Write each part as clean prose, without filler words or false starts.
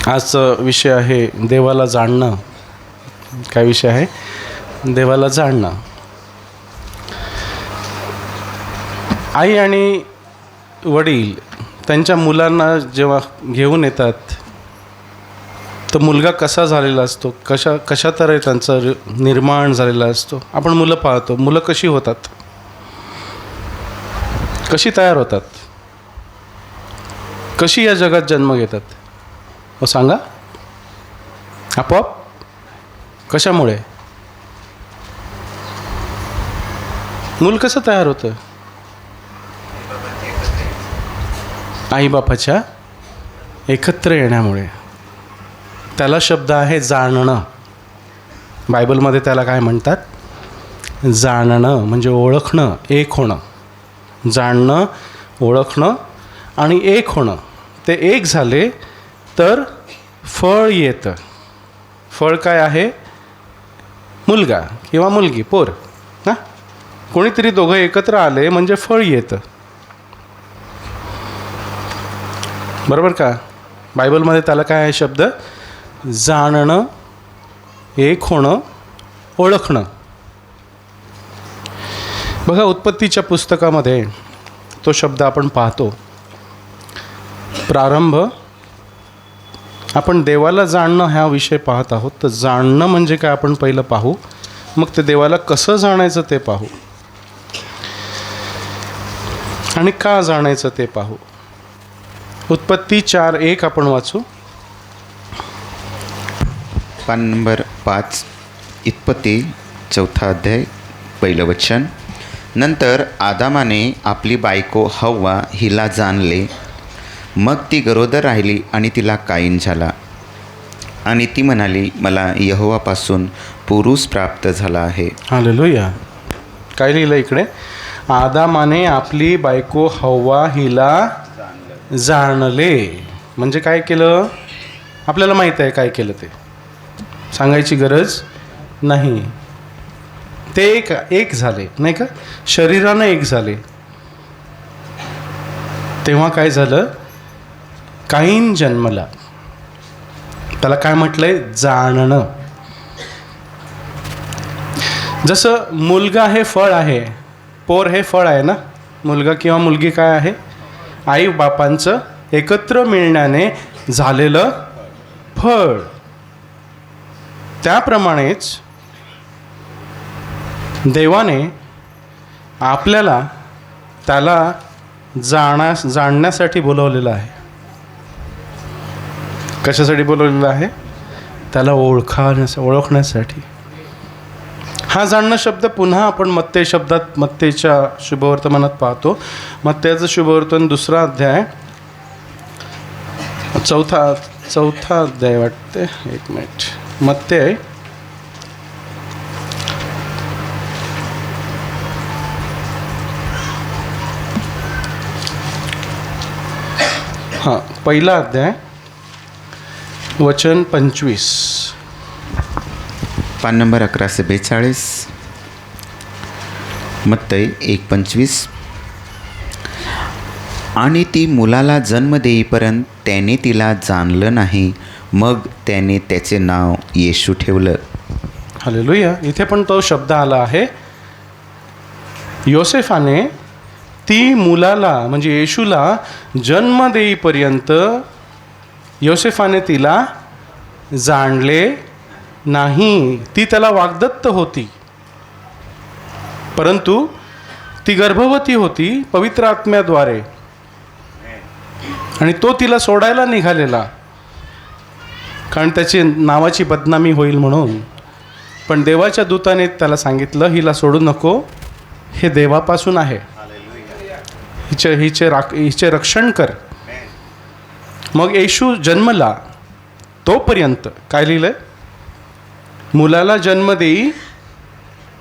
आजचा विषय आहे देवाला जाणणं. काय विषय आहे? देवाला जाणणं. आई आणि वडील त्यांच्या मुलांना जेव्हा घेऊन येतात तर मुलगा कसा झालेला असतो, कशा तऱ्हे त्यांचा निर्माण झालेला असतो. आपण मुलं पाहतो, मुलं कशी होतात, कशी तयार होतात, कशी या जगात जन्म घेतात. हो सांगा, आपोआप कशामुळे? मूल कसं तयार होतं? आईबापाच्या एकत्र येण्यामुळे. त्याला शब्द आहे जाणणं. बायबलमध्ये त्याला काय म्हणतात? जाणणं म्हणजे ओळखणं, एक होणं. जाणणं, ओळखणं आणि एक होणं. ते एक झाले तर फळ येतं. फळ काय आहे? मुलगा किंवा मुलगी, पोर ना. कोणीतरी दोघं एकत्र आले म्हणजे फळ येतं. बरोबर का? बायबलमध्ये त्याला काय आहे शब्द? जाणणं, एक होणं, ओळखणं. बघा, उत्पत्तीच्या पुस्तकामध्ये तो शब्द आपण पाहतो. प्रारंभ. आपण देवाला जाणणं हा विषय पाहत आहोत. तर जाणणं म्हणजे काय आपण पहिलं पाहू, मग ते देवाला कसं जाणायचं ते पाहू आणि का जाणायचं ते पाहू. उत्पत्ती 4:1 आपण वाचू. पान नंबर 5, उत्पत्ती 4 अध्याय 1 वचन. नंतर आदामाने आपली बायको हव्वा हिला जाणले, मग ती गरोदर राहिली आणि तिला काईन झाला. आणि ती म्हणाली, मला यहोवापासून पुरुष प्राप्त झाला आहे. हालेलुया. काय लिहिलं इकडे? आदामाने आपली बायको हव्वा हिला जाणले. म्हणजे काय केलं? आपल्याला माहीत आहे काय केलं, ते सांगायची गरज नाही. ते एक झाले नाही का, शरीरानं एक झाले. तेव्हा काय झालं? काईन जन्मला. त्याला काय म्हटलंय? जाणणं. जसं मुलगा हे फळ आहे, पोर हे फळ आहे ना. मुलगा किंवा मुलगी काय आहे? आई बापांचं एकत्र मिळण्याने झालेलं फळ. त्याप्रमाणेच देवाने आपल्याला त्याला जाणण्यासाठी बोलवलेलं आहे. कशासाठी बोलवलेलं आहे? त्याला ओळखण्यासाठी. हा जाणणं शब्द पुन्हा आपण मत्तेच्या शुभवर्तमानात पाहतो. मत्तेचं शुभवर्तमान 2 अध्याय 4 अध्याय वाटते. 1 मिनिट. मत्ते 1 अध्याय वचन 25. पान नंबर 1142. मत्तई 1:25. आणि ती मुलाला जन्म देईपर्यंत त्याने तिला जाणलं नाही, मग त्याने त्याचे नाव येशू ठेवलं. हालेलुया. इथे पण तो शब्द आला आहे. योसेफाने ती मुलाला म्हणजे येशूला जन्म देईपर्यंत योसेफाने तिला जाणले नाही. ती त्याला वाग्दत्त होती, परंतु ती गर्भवती होती पवित्र आत्म्याद्वारे आणि तो तिला सोडायला निघालेला, कारण त्याची नावाची बदनामी होईल म्हणून. पण देवाच्या दूताने त्याला सांगितलं, हिला सोडू नको, हे देवापासून आहे, हिचे रक्षण कर. मग येशू जन्मला तोपर्यंत काय लिहिलंय? मुलाला जन्म देई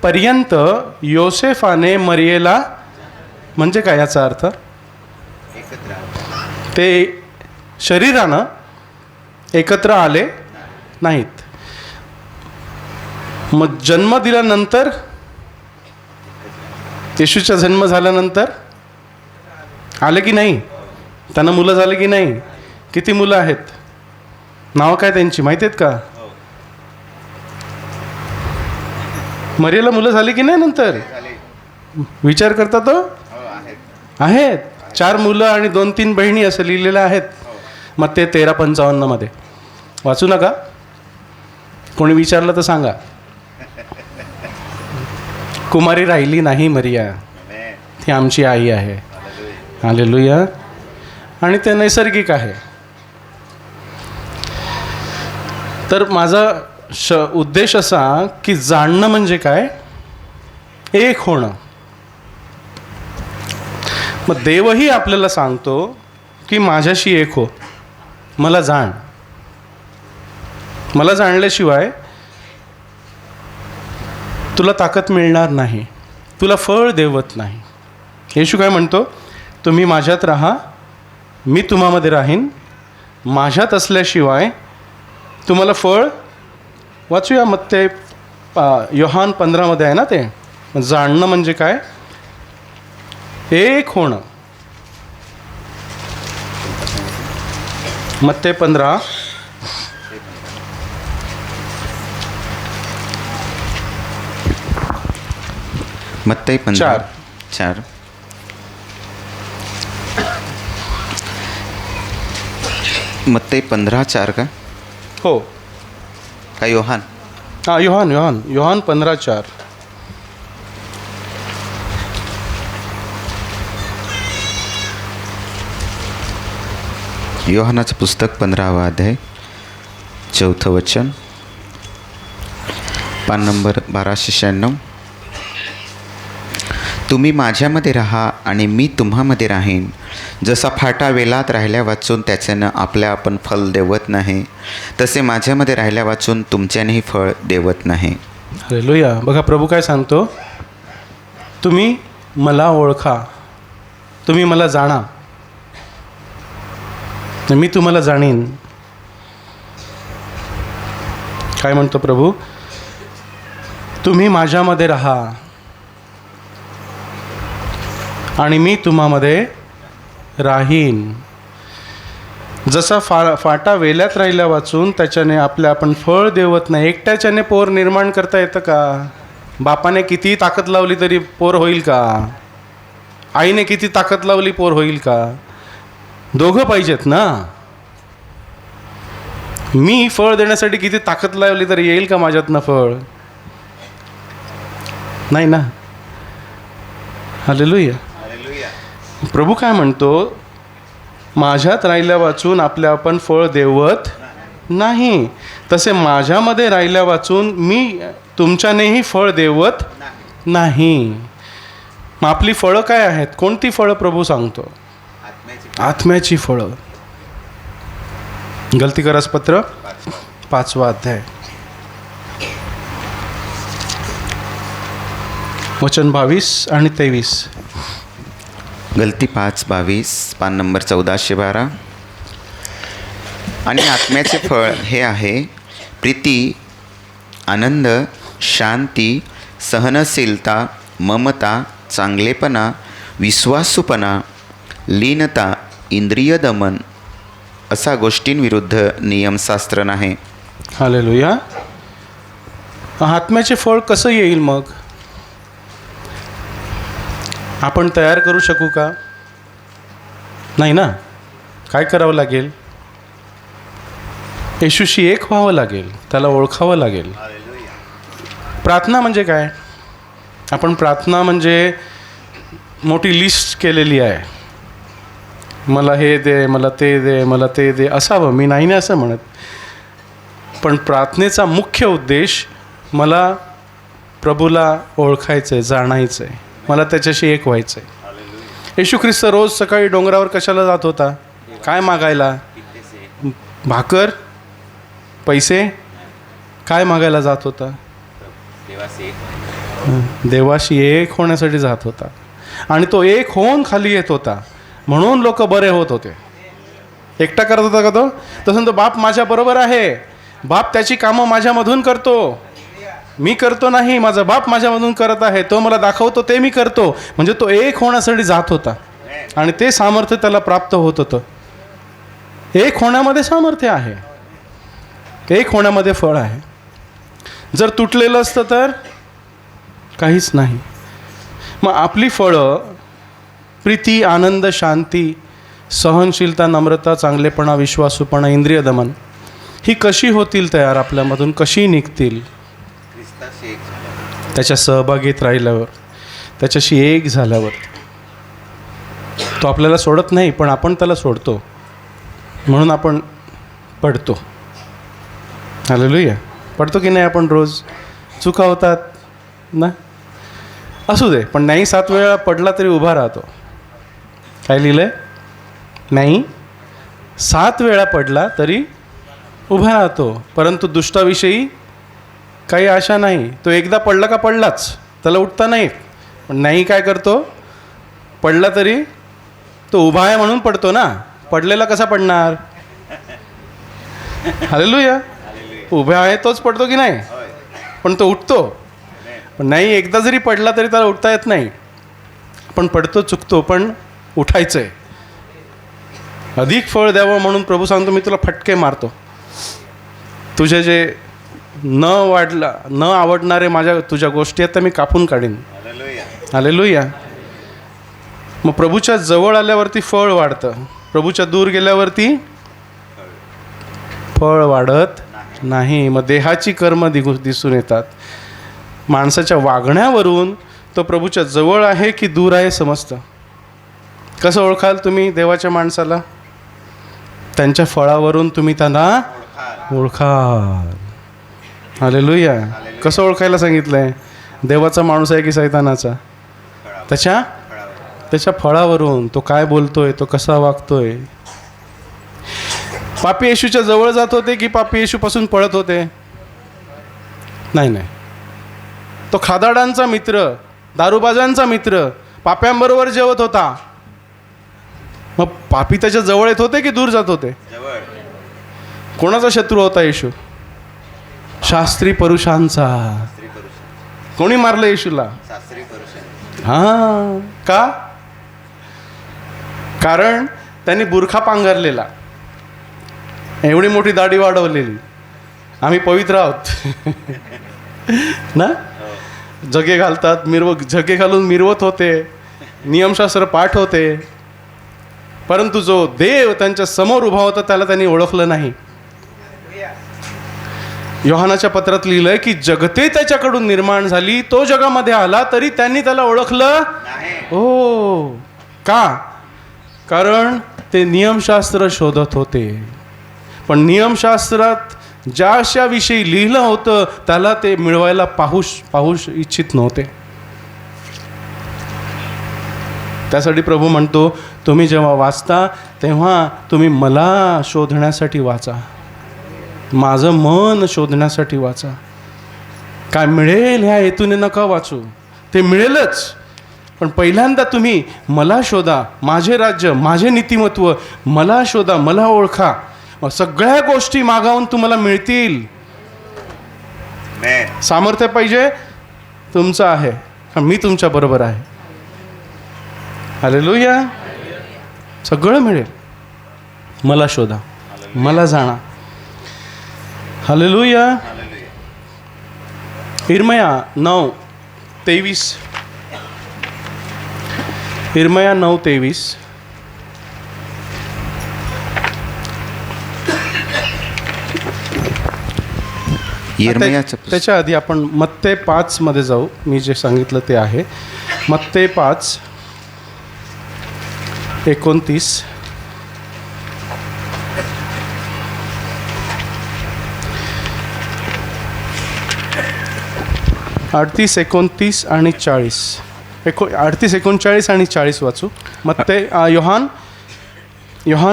पर्यंत योसेफाने मरियेला, म्हणजे काय याचा अर्थ? ते शरीरानं एकत्र आले नाहीत. मग जन्म दिल्यानंतर, येशूचा जन्म झाल्यानंतर आले की नाही? त्यांना मुलं झाले की नाही? किती मुलं आहेत? नावं काय त्यांची माहिती आहेत का? मरियाला मुलं झाली की नाही नंतर? विचार करता तो? आहेत 4 मुलं आणि 2-3 बहिणी असं लिहिलेलं आहेत. मग ते 13:55 मध्ये वाचू नका, कोणी विचारलं तर सांगा. कुमारी राहिली नाही मरिया, ती आमची आई आहे. हालेलुया. आणि ते नैसर्गिक आहे. तर माझा उद्देश असा की जाणणं म्हणजे काय? एक होणं. मग देवही आपल्याला सांगतो की माझ्याशी एक हो, मला जाण. मला जाणल्याशिवाय तुला ताकद मिळणार नाही, तुला फळ देवत नाही. येशू काय म्हणतो? तुम्ही माझ्यात राहा, मी तुम्हामध्ये राहीन. माझ्यात असल्याशिवाय तुम्हाला फळ. वाचूया मग ते योहान 15 आहे ना ते. जाणणं म्हणजे काय? एक होणं. मत्ते 15 मत्तई 15 4. मत्तई 15:4 का? हो. का योहान? हां, योहान 15:4. योहानाचं पुस्तक 15वा अध्याय 4थं वचन, पान नंबर 1296. तुम्ही माझ्यामध्ये राहा आणि मी तुम्हामध्ये राहीन. जसा फाटा वेलात राहिल्या वाचून त्याच्यानं आपल्या आपण फळ देवत नाही, तसे माझ्यामध्ये राहिल्या वाचून तुमच्यानेही फळ देवत नाही. हालेलुया. बघा प्रभू काय सांगतो? तुम्ही मला ओळखा, तुम्ही मला जाणा, मी तुम्हाला जाणीन. काय म्हणतो प्रभू? तुम्ही माझ्यामध्ये राहा आणि मी तुम्हामध्ये राहीन. जसा फाटा वेल्यात राहिल्या वाचून त्याच्याने आपल्या आपण फळ देवत नाही. एकट्याच्याने पोर निर्माण करता येतं का? बापाने किती ताकद लावली तरी पोर होईल का? आईने किती ताकद लावली पोर होईल का? दोघं पाहिजेत ना. मी फळ देण्यासाठी किती ताकद लावली तरी येईल का माझ्यातनं फळ? नाही ना. हालेलुया. प्रभू काय म्हणतो? माझ्यात राहिल्या वाचून आपल्या आपण फळ देवत नाही, तसे माझ्यामध्ये राहिल्या वाचून मी तुमच्यानेही फळ देवत नाही. मग आपली फळं काय आहेत? कोणती फळं प्रभू सांगतो? आत्म्याची फळं. गलतीकरासपत्र 5वा अध्याय वचन 22 आणि 23. गलती 5:22, पान नंबर 1412. आणि आत्म्याचे फळ हे आहे प्रीती, आनंद, शांती, सहनशीलता, ममता, चांगलेपणा, विश्वासूपणा, लीनता, इंद्रिय दमन. असा गोष्टींविरुद्ध नियमशास्त्र नाही. हालेलुया. आत्म्याचे फळ कसं येईल मग? आपण तयार करू शकू का? नाही ना. काय करावं लागेल? येशूशी एक व्हावं लागेल, त्याला ओळखावं लागेल. प्रार्थना म्हणजे काय? आपण प्रार्थना म्हणजे मोठी लिस्ट केलेली आहे. मला हे दे, मला ते दे, मला ते दे असावं. मी नाही असं म्हणत. पण प्रार्थनेचा मुख्य उद्देश मला प्रभूला ओळखायचं आहे, जाणायचं आहे, मला त्याच्याशी एक व्हायचं आहे. येशू ख्रिस्त रोज सकाळी डोंगरावर कशाला जात होता? काय मागायला? भाकर, पैसे? काय मागायला जात होता? देवाशी एक होण्यासाठी जात होता. आणि तो एक होऊन खाली येत होता, म्हणून लोक बरे होत होते. एकटा करत होता का तो? तसं तो बाप माझ्याबरोबर आहे, बाप त्याची कामं माझ्यामधून करतो, मी करतो नाही, माझा बाप माझ्यामधून करत आहे, तो मला दाखवतो ते मी करतो. म्हणजे तो एक होण्यासाठी जात होता आणि ते सामर्थ्य त्याला प्राप्त होत होतं. एक होण्यामध्ये सामर्थ्य आहे. एक होण्यामध्ये फळ आहे. जर तुटलेलं असतं तर काहीच नाही. मग आपली फळं प्रीती, आनंद, शांती, सहनशीलता, नम्रता, चांगलेपणा, विश्वासूपणा, इंद्रिय दमन ही कशी होतील तयार आपल्यामधून, कशी निघतील? त्याच्या सहभागीत राहिल्यावर, त्याच्याशी एक झाल्यावर. तो आपल्याला सोडत नाही, पण आपण त्याला सोडतो, म्हणून आपण पडतो. हालेलुया. पडतो की नाही आपण? रोज चुका होतात ना, असू दे, पण नाही 7 वेळा पडला तरी उभा राहतो. काय लिहिलं आहे? नाही 7 वेळा पडला तरी उभा राहतो, परंतु दुष्टाविषयी काही आशा नाही. तो एकदा पडला का पडलाच, त्याला उठता नाही. पण नाही काय करतो? पडला तरी तो उभा आहे म्हणून पडतो ना. पडलेला कसा पडणार? हालेलुया. उभा आहे तोच पडतो की नाही? पण तो उठतो. पण नाही, एकदा जरी पडला तरी त्याला उठता येत नाही. पण पडतो, चुकतो, पण उठायचं आहे. अधिक फळ द्यावं म्हणून प्रभू सांगतो, मी तुला फटके मारतो. तुझे जे न आवडणारे तुझ्या गोष्टी आहेत त्या मी कापून काढीन. हालेलुया. मग प्रभूच्या जवळ आल्यावरती फळ वाढतं, प्रभूच्या दूर गेल्यावरती फळ वाढत नाही. मग देहाची कर्म दिसून येतात. माणसाच्या वागण्यावरून तो प्रभूच्या जवळ आहे की दूर आहे समजतं. कसं ओळखाल तुम्ही देवाच्या माणसाला? त्यांच्या फळावरून तुम्ही त्यांना ओळखाल. हालेलुया. कसं ओळखायला सांगितलं आहे? देवाचा माणूस आहे की सैतानाचा? त्याच्या फळावरून. तो काय बोलतोय, तो कसा वागतोय. पापी येशूच्या जवळ जात होते की पापी येशूपासून पळत होते? नाही. तो खादाडांचा मित्र, दारूबाजांचा मित्र, पाप्यांबरोबर जेवत होता. मग पापी त्याच्या जवळ येत होते की दूर जात होते? कोणाचा शत्रू होता येशू? शास्त्री पुरुषांचा. कोणी मारलं येशूला? हां. का? कारण त्यांनी बुरखा पांघरलेला, एवढी मोठी दाढी वाढवलेली. आम्ही पवित्र आहोत ना. जगे घालतात, जगे घालून मिरवत होते, नियमशास्त्र पाठ होते. परंतु जो देव त्यांच्या समोर उभा होता त्याला त्यांनी ओळखलं नाही. योहानाच्या पत्रात लिहिलंय की जगते त्याच्याकडून निर्माण झाली, तो जगामध्ये आला तरी त्यांनी त्याला ओळखलं हो. का? कारण ते नियमशास्त्र शोधत होते. पण नियमशास्त्रात ज्याविषयी लिहिलं होतं त्याला ते मिळवायला पाहू इच्छित नव्हते. त्यासाठी प्रभू म्हणतो, तुम्ही जेव्हा वाचता तेव्हा तुम्ही मला शोधण्यासाठी वाचा, माझं मन शोधण्यासाठी वाचा. काय मिळेल ह्या हेतूने नका वाचू, ते मिळेलच. पण पहिल्यांदा तुम्ही मला शोधा, माझे राज्य, माझे नीतिमत्व मला शोधा, मला ओळखा. मग सगळ्या गोष्टी मागावून तुम्हाला मिळतील. सामर्थ्य पाहिजे तुमचं आहे, कारण मी तुमच्या बरोबर आहे. हालेलुया. सगळं मिळेल. मला शोधा, मला जाणा. हालेलुया. इर्मया 9:23. इर्मया 9:23. त्याच्या आधी आपण मत्ते 5 मध्ये जाऊ. मी जे सांगितलं ते आहे मत्ते 5:29. 38, 29 आणि 40. 38, 39 आणि 40 वाचू. मत्ते योहान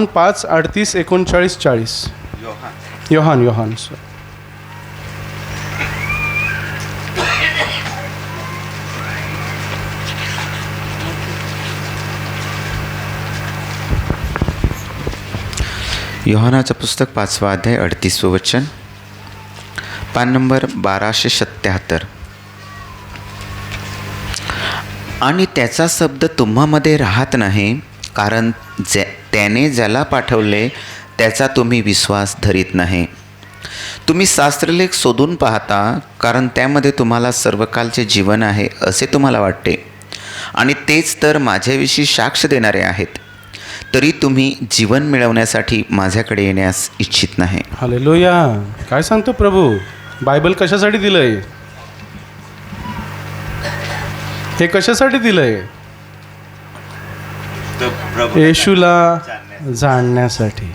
5, 38, 39, 40. योहान योहानाचं पुस्तक 5वा अध्याय 38वं वचन. पान नंबर 1277. आणि त्याचा शब्द तुम्हामध्ये राहत नाही, कारण त्याने ज्याला पाठवले त्याचा तुम्ही विश्वास धरीत नाही. तुम्ही शास्त्रलेख शोधून पाहता, कारण त्यामध्ये तुम्हाला सर्वकालचे जीवन आहे असे तुम्हाला वाटते, आणि तेच तर माझ्याविषयी साक्ष देणारे आहेत. तरी तुम्ही जीवन मिळवण्यासाठी माझ्याकडे येण्यास इच्छित नाही. हालेलुया. काय सांगतो प्रभू? बायबल कशासाठी दिलंय? हे कशासाठी दिलंय? येशूला जाणण्यासाठी,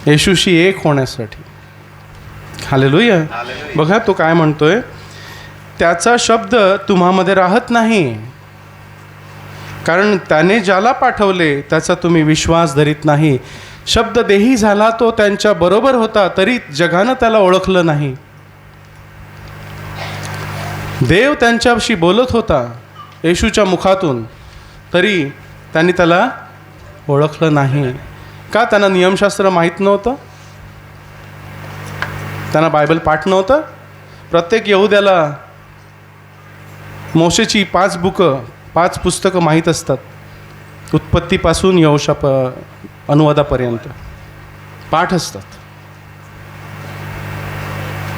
येशूशी एक होण्यासाठी. हालेलुया. बघा तो काय म्हणतोय, त्याचा शब्द तुम्हामध्ये राहत नाही, कारण त्याने ज्याला पाठवले त्याचा तुम्ही विश्वास धरीत नाही. शब्द देही झाला, तो त्यांच्या बरोबर होता, तरी जगानं त्याला ओळखलं नाही. देव त्यांच्याशी बोलत होता येशूच्या मुखातून, तरी त्यांनी त्याला ओळखलं नाही. का? त्यांना नियमशास्त्र माहीत नव्हतं, त्यांना बायबल पाठ नव्हतं. प्रत्येक यहुद्याला मोशेची 5 पुस्तकं माहीत असतात, उत्पत्तीपासून अनुवादापर्यंत पाठ असतात.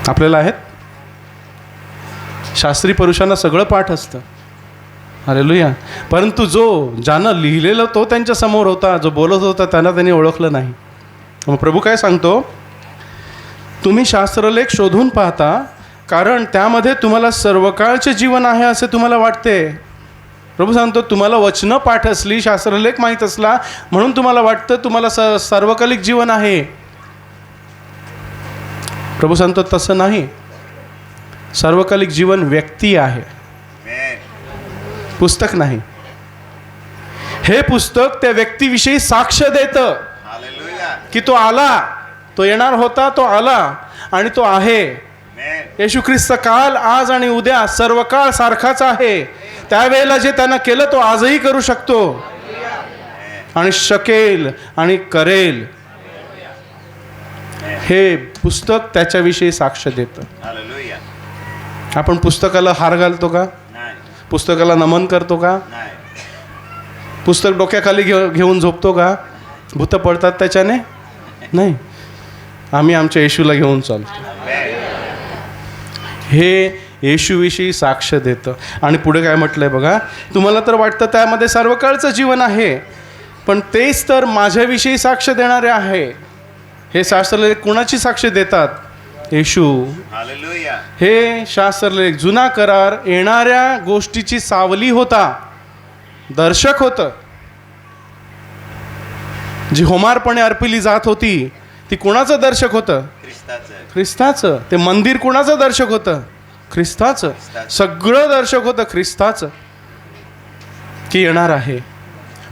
आपल्याला आहेत. शास्त्री पुरुषांना सगळं पाठ असतं. हालेलुया. परंतु ज्यानं लिहिलेलं तो त्यांच्या समोर होता, जो बोलत होता त्यांना त्यांनी ओळखलं नाही. मग प्रभू काय सांगतो, तुम्ही शास्त्रलेख शोधून पाहता, कारण त्यामध्ये तुम्हाला सर्वकाळचे जीवन आहे असे तुम्हाला वाटते. प्रभू सांगतो, तुम्हाला वचनं पाठ असली, शास्त्रलेख माहीत असला, म्हणून तुम्हाला वाटतं तुम्हाला सार्वकालिक जीवन आहे. प्रभू सांगतो तसं नाही. सार्वकालिक जीवन व्यक्ती आहे, पुस्तक नाही. हे पुस्तक त्या व्यक्तीविषयी साक्ष देतं की तो आला, तो येणार होता, तो आला आणि तो आहे. येशू ख्रिस्त काल, आज आणि उद्या सर्व काळ सारखाच आहे. त्यावेळेला जे त्यानं केलं तो आजही करू शकतो आणि शकेल आणि करेल. हे पुस्तक त्याच्याविषयी साक्ष देतं. आपण पुस्तकाला हार घालतो का? पुस्तकाला नमन करतो का? पुस्तक डोक्याखाली घेऊन झोपतो का? भूत पडतात त्याच्याने? नाही. आम्ही आमच्या येशूला घेऊन चालतो. हे येशूविषयी साक्ष देतं. आणि पुढे काय म्हटलंय बघा, तुम्हाला तर वाटतं त्यामध्ये सर्वकाळचं जीवन आहे, पण तेच तर माझ्याविषयी साक्ष देणारे आहे. हे शास्त्रलेख कुणाची साक्ष देतात? येशू. हे शास्त्रलेख जुना करार येणाऱ्या गोष्टीची सावली होता, दर्शक होतं. जी होमारपणे अर्पिली जात होती ती कुणाचं दर्शक होतं? ख्रिस्ताचं. ते मंदिर कुणाचं दर्शक होतं? ख्रिस्ताचं. सगळं दर्शक होतं ख्रिस्ताचं, की येणार आहे,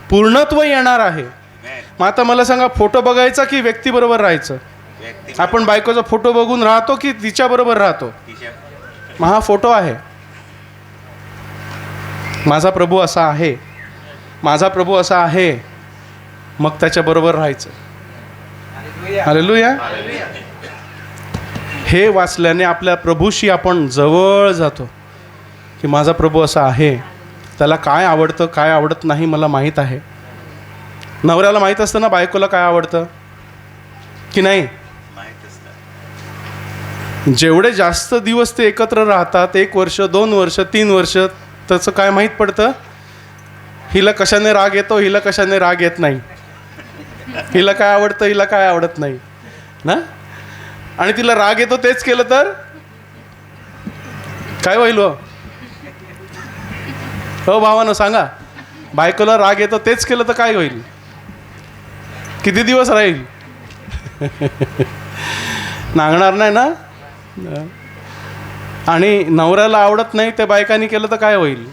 पूर्णत्व येणार आहे. मग आता मला सांगा, फोटो बघायचा की व्यक्तीबरोबर राहायचं? आपण बायकोचा फोटो बघून राहतो की तिच्याबरोबर राहतो? मग हा फोटो आहे. माझा प्रभू असा आहे, माझा प्रभू असा आहे, मग त्याच्याबरोबर राहायचं. हालेलुया. हे वाचल्याने आपल्या प्रभूशी आपण जवळ जातो, की माझा प्रभू असा आहे, त्याला काय आवडतं काय आवडत नाही मला माहीत आहे. नवऱ्याला माहीत असतं ना बायकोला काय आवडतं की नाही? जेवढे जास्त दिवस ते एकत्र राहतात, 1 वर्ष 2 वर्ष 3 वर्ष, त्याचं काय माहीत पडतं? हिला कशाने राग येतो, हिला कशाने राग येत नाही, हिला काय आवडतं, हिला काय आवडत नाही ना. आणि तिला राग येतो तेच केलं तर काय होईल? हो भावानं सांगा, बायकोला राग येतो तेच केलं तर काय होईल? किती दिवस राहील? नांगणार नाही ना. आणि नवऱ्याला आवडत नाही त्या बायकांनी केलं तर काय होईल?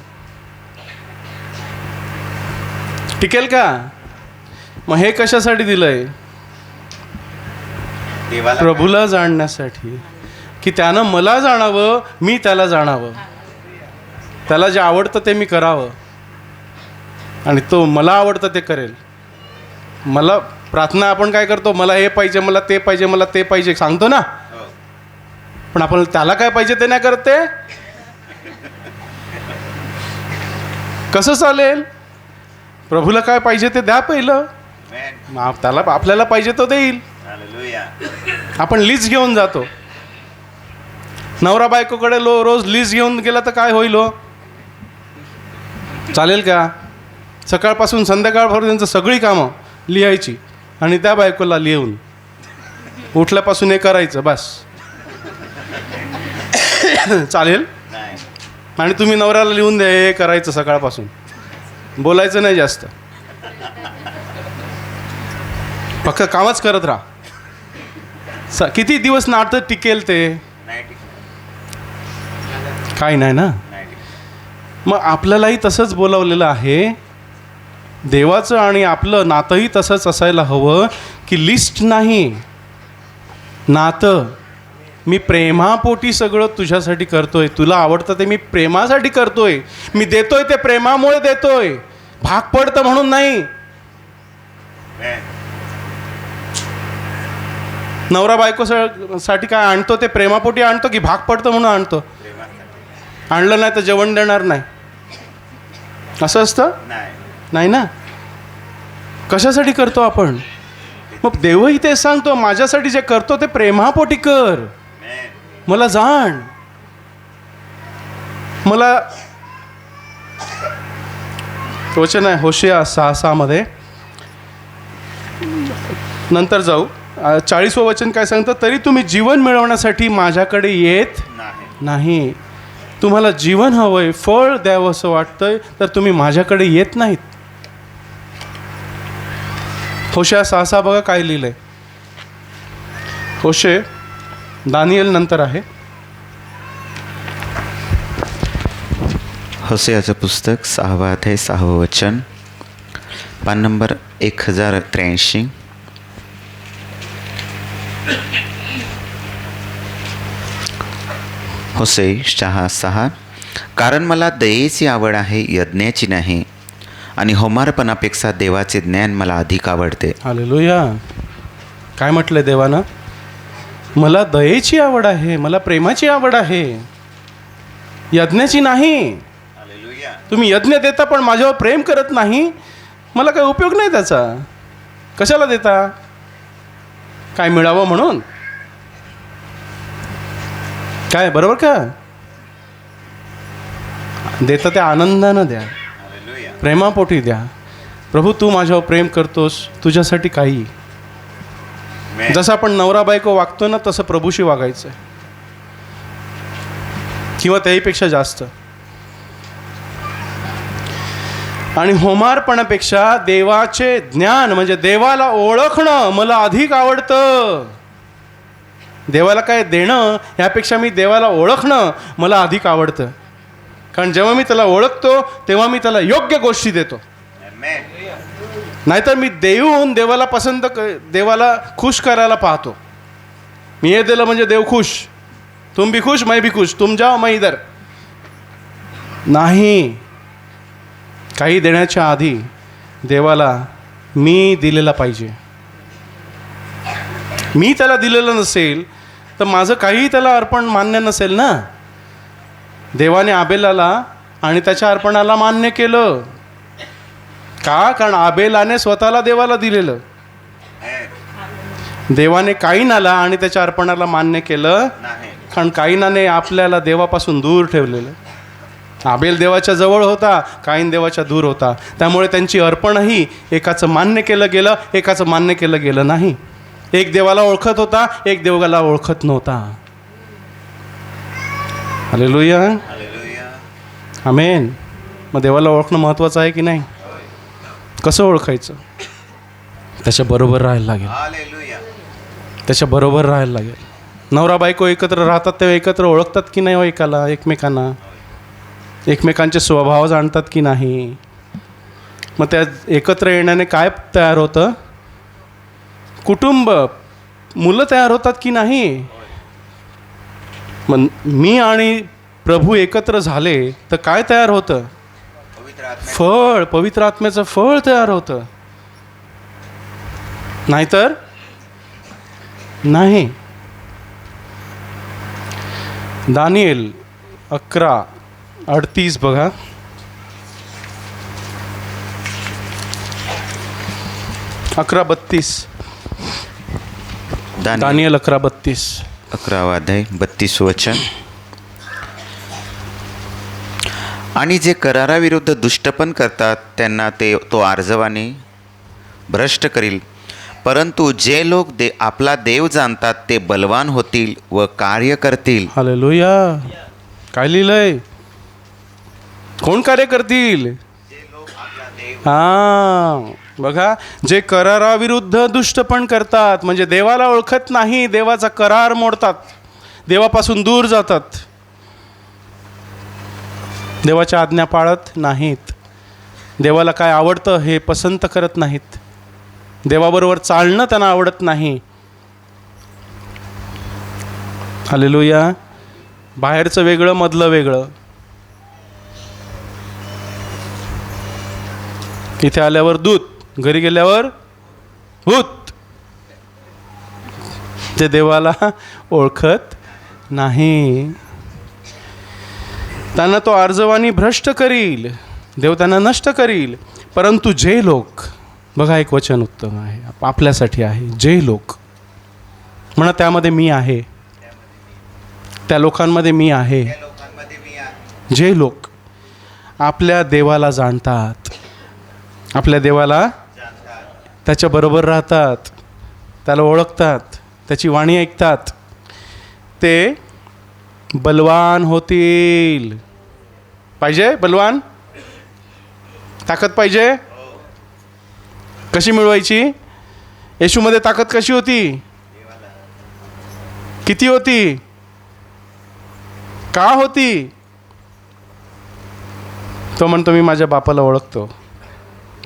टिकेल का? मग हे कशासाठी दिलंय? प्रभूला जाणण्यासाठी, की त्यानं मला जाणावं, मी त्याला जाणावं, त्याला जे आवडतं ते मी करावं, आणि तो मला आवडतं ते करेल. मला प्रार्थना आपण काय करतो? मला हे पाहिजे, मला ते पाहिजे, मला ते पाहिजे सांगतो ना, पण आपण त्याला काय पाहिजे ते नाही करत. ते कसं चालेल? प्रभूला काय पाहिजे ते द्या पहिलं, त्याला आपल्याला पाहिजे तो देईल. आपण लिस्ट घेऊन जातो. नवरा बायकोकडे रोज लिस्ट घेऊन गेला तर काय होईल हो? चालेल का? सकाळपासून संध्याकाळपर्यंत सगळी कामं लिहायची आणि त्या बायकोला लिहून उठल्यापासून हे करायचं बस. चालेल? आणि तुम्ही नवऱ्याला लिहून द्या हे करायचं सकाळपासून, बोलायचं नाही जास्त, फक्त कामच करत राहा. किती दिवस नातं टिकेल ते? काही नाही ना. मग आपल्यालाही तसंच बोलावलेलं आहे. देवाचं आणि आपलं नातंही तसंच असायला हवं की लिस्ट नाही, नातं. मी प्रेमापोटी सगळं तुझ्यासाठी करतोय, तुला आवडतं ते मी प्रेमासाठी करतोय, मी देतोय ते प्रेमामुळे देतोय, भाग पडतं म्हणून नाही. नवरा बायकोसाठी काय आणतो ते प्रेमापोटी आणतो की भाग पडतं म्हणून आणतो? आणलं नाही तर जेवण देणार नाही असं असतं? नाही ना. कशासाठी करतो आपण? मग देवही ते सांगतो, माझ्यासाठी जे करतो ते प्रेमापोटी कर. मला जाण, मला वचन आहे होशिया 6:6 नंतर जाऊ. 40वं वचन काय सांगतं? तरी तुम्ही जीवन मिळवण्यासाठी माझ्याकडे येत नाही. तुम्हाला जीवन हवंय, फळ द्यावं असं वाटतंय तर तुम्ही माझ्याकडे येत नाहीत. होशिया 6:6 बघा काय लिहिलंय. होशे दानिएल नंतर आहे. होसेयाचं पुस्तक 6वा अध्याय 6वं वचन, पान नंबर 1083. होसे 6:6. कारण मला दयेची आवड आहे, यज्ञाची नाही, आणि होमारपणापेक्षा देवाचे ज्ञान मला अधिक आवडते. हालेलुया. काय म्हटलंय देवानं? मला दयेची आवड आहे, मला प्रेमाची आवड आहे, यज्ञाची नाही. तुम्ही यज्ञ देता पण माझ्यावर प्रेम करत नाही, मला काही उपयोग नाही त्याचा. कशाला देता? काय मिळावं म्हणून? काय बरोबर का? देता त्या आनंदानं द्या, प्रेमापोटी द्या. प्रभू तू माझ्यावर प्रेम करतोस, तुझ्यासाठी काही. जसं आपण नवरा बायको वागतो ना तसं प्रभूशी वागायचं आहे, किंवा त्याहीपेक्षा जास्त. आणि होमारपणापेक्षा देवाचे ज्ञान म्हणजे देवाला ओळखणं मला अधिक आवडतं. देवाला काय देणं ह्यापेक्षा मी देवाला ओळखणं मला अधिक आवडतं. कारण जेव्हा मी त्याला ओळखतो तेव्हा मी त्याला योग्य गोष्टी देतो. नाहीतर मी देऊन देवाला देवाला खुश करायला पाहतो. मी हे दिलं म्हणजे देव खुश, तुम भी खुश मैं भी खुश, तुम जाओ मैं इधर. नाही, काही देण्याच्या आधी देवाला मी दिलेला पाहिजे. मी त्याला दिलेलं नसेल तर माझं काही त्याला अर्पण मान्य नसेल ना. देवाने आबेलाला आणि त्याच्या अर्पणाला मान्य केलं का? कारण आबेलाने स्वतःला देवाला दिलेलं. देवाने काईनाला आणि त्याच्या अर्पणाला मान्य केलं कारण काईनाने आपल्याला देवापासून दूर ठेवलेलं. आबेल देवाच्या जवळ होता, काईन देवाच्या दूर होता. त्यामुळे त्यांची अर्पणही एकाचं मान्य केलं गेलं, एकाचं मान्य केलं गेलं नाही. एक देवाला ओळखत होता, एक देवाला ओळखत नव्हता. हालेलुया, आमेन. मग देवाला ओळखणं महत्त्वाचं आहे की नाही? कसं ओळखायचं? त्याच्याबरोबर राहायला लागेल, त्याच्याबरोबर राहायला लागेल. नवरा बायको एकत्र राहतात तेव्हा एकत्र ओळखतात की नाही हो एकाला एकमेकांना? एकमेकांचे स्वभाव जाणतात की नाही? मग त्या एकत्र येण्याने काय तयार होतं? कुटुंब, मुलं तयार होतात की नाही? मग मी आणि प्रभू एकत्र झाले तर काय तयार होतं? फळ, पवित्र आत्म्याचं फळ तयार होतं. नाहीतर नाही. दानिएल 11:38 बघा. दानियल 11:32. 11वा अध्याय 32 वचन. आणि जे कराराविरुद्ध दुष्टपण करतात त्यांना तो आर्जवाने भ्रष्ट करील, परंतु जे लोक आपला देव जाणतात ते बलवान होतील व कार्य करतील. हालेलुया. काय लिहिलंय? कोण कार्य करतील? बघा, जे कराराविरुद्ध दुष्टपण करतात म्हणजे देवाला ओळखत नाही, देवाचा करार मोडतात, देवापासून दूर जातात, देवाच्या आज्ञा पाळत नाहीत, देवाला काय आवडतं हे पसंत करत नाहीत, देवाबरोबर चालणं त्यांना आवडत नाही. हालेलुया. बाहेरचं वेगळं, मधलं वेगळं. इथे आल्यावर दूत, घरी गेल्यावर भूत. ते देवाला ओळखत नाही. त्यांना तो आर्जवानी भ्रष्ट करील, देव त्यांना नष्ट करील. परंतु जे लोक, बघा एक वचन उत्तम आहे आपल्यासाठी आहे, जे लोक म्हणा त्यामध्ये मी आहे, त्या लोकांमध्ये मी आहे. जे लोक आपल्या देवाला जाणतात, आपल्या देवाला त्याच्याबरोबर राहतात, त्याला ओळखतात, त्याची वाणी ऐकतात, ते बलवान होतील. पाहिजे बलवान? ताकद पाहिजे? कशी मिळवायची? येशूमध्ये ताकद कशी होती? किती होती? का होती? तो म्हणतो मी माझ्या बापाला ओळखतो.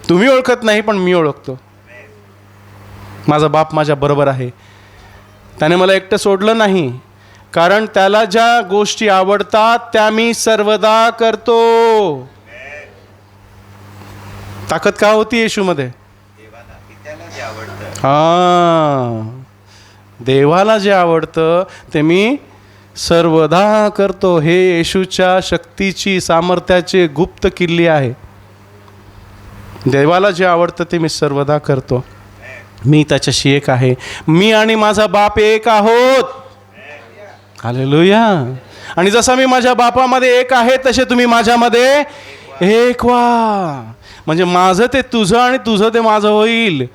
तुम्ही ओळखत नाही पण मी ओळखतो. माझा बाप माझ्या बरोबर आहे. त्याने मला एकटं सोडलं नाही, कारण त्याला ज्या गोष्टी आवडतात त्या मी सर्वदा करतो. ताकद का होती येशूमध्ये? देवाला जे आवडतं ते मी सर्वदा करतो. हे येशूच्या शक्तीची, सामर्थ्याची गुप्त किल्ली आहे. देवाला जे आवडतं ते मी सर्वदा करतो. मी त्याच्याशी एक आहे. मी आणि माझा बाप एक आहोत. हालेलुया. आणि जसा मी माझ्या बापामध्ये एक आहे तसे तुम्ही माझ्यामध्ये एक व्हा. म्हणजे माझं ते तुझं आणि तुझं ते माझं होईल.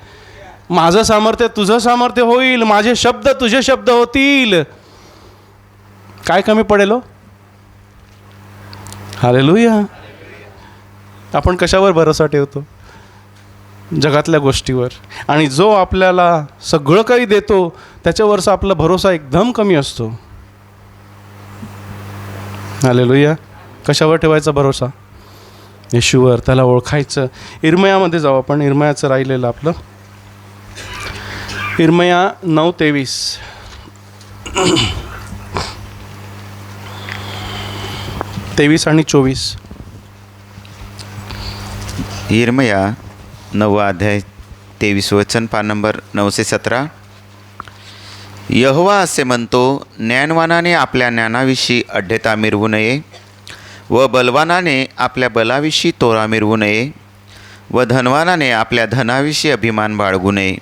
माझं सामर्थ्य तुझं सामर्थ्य होईल. माझे शब्द तुझे शब्द होतील. काय कमी पडेल हो? हालेलुया. आपण कशावर भरोसा ठेवतो? जगातल्या गोष्टीवर. आणि जो आपल्याला सगळं काही देतो त्याच्यावरचा आपला भरोसा एकदम कमी असतो. हालेलुया. कशावर ठेवायचा भरोसा? येशूवर. त्याला ओळखायचं. इर्मयामध्ये जाऊ आपण. इर्मयाचं राहिलेलं आपलं. इर्मया 9:23. तेवीस आणि 24. इर्मया 9वा अध्याय 23 वचन, पान नंबर 917. यहोवा असे म्हणतो, ज्ञानवानाने आपल्या ज्ञानाविषयी अड्डेता मिरवू नये व बलवानाने आपल्या बलाविषयी तोरा मिरवू नये व धनवानाने आपल्या धनाविषयी अभिमान बाळगू नये.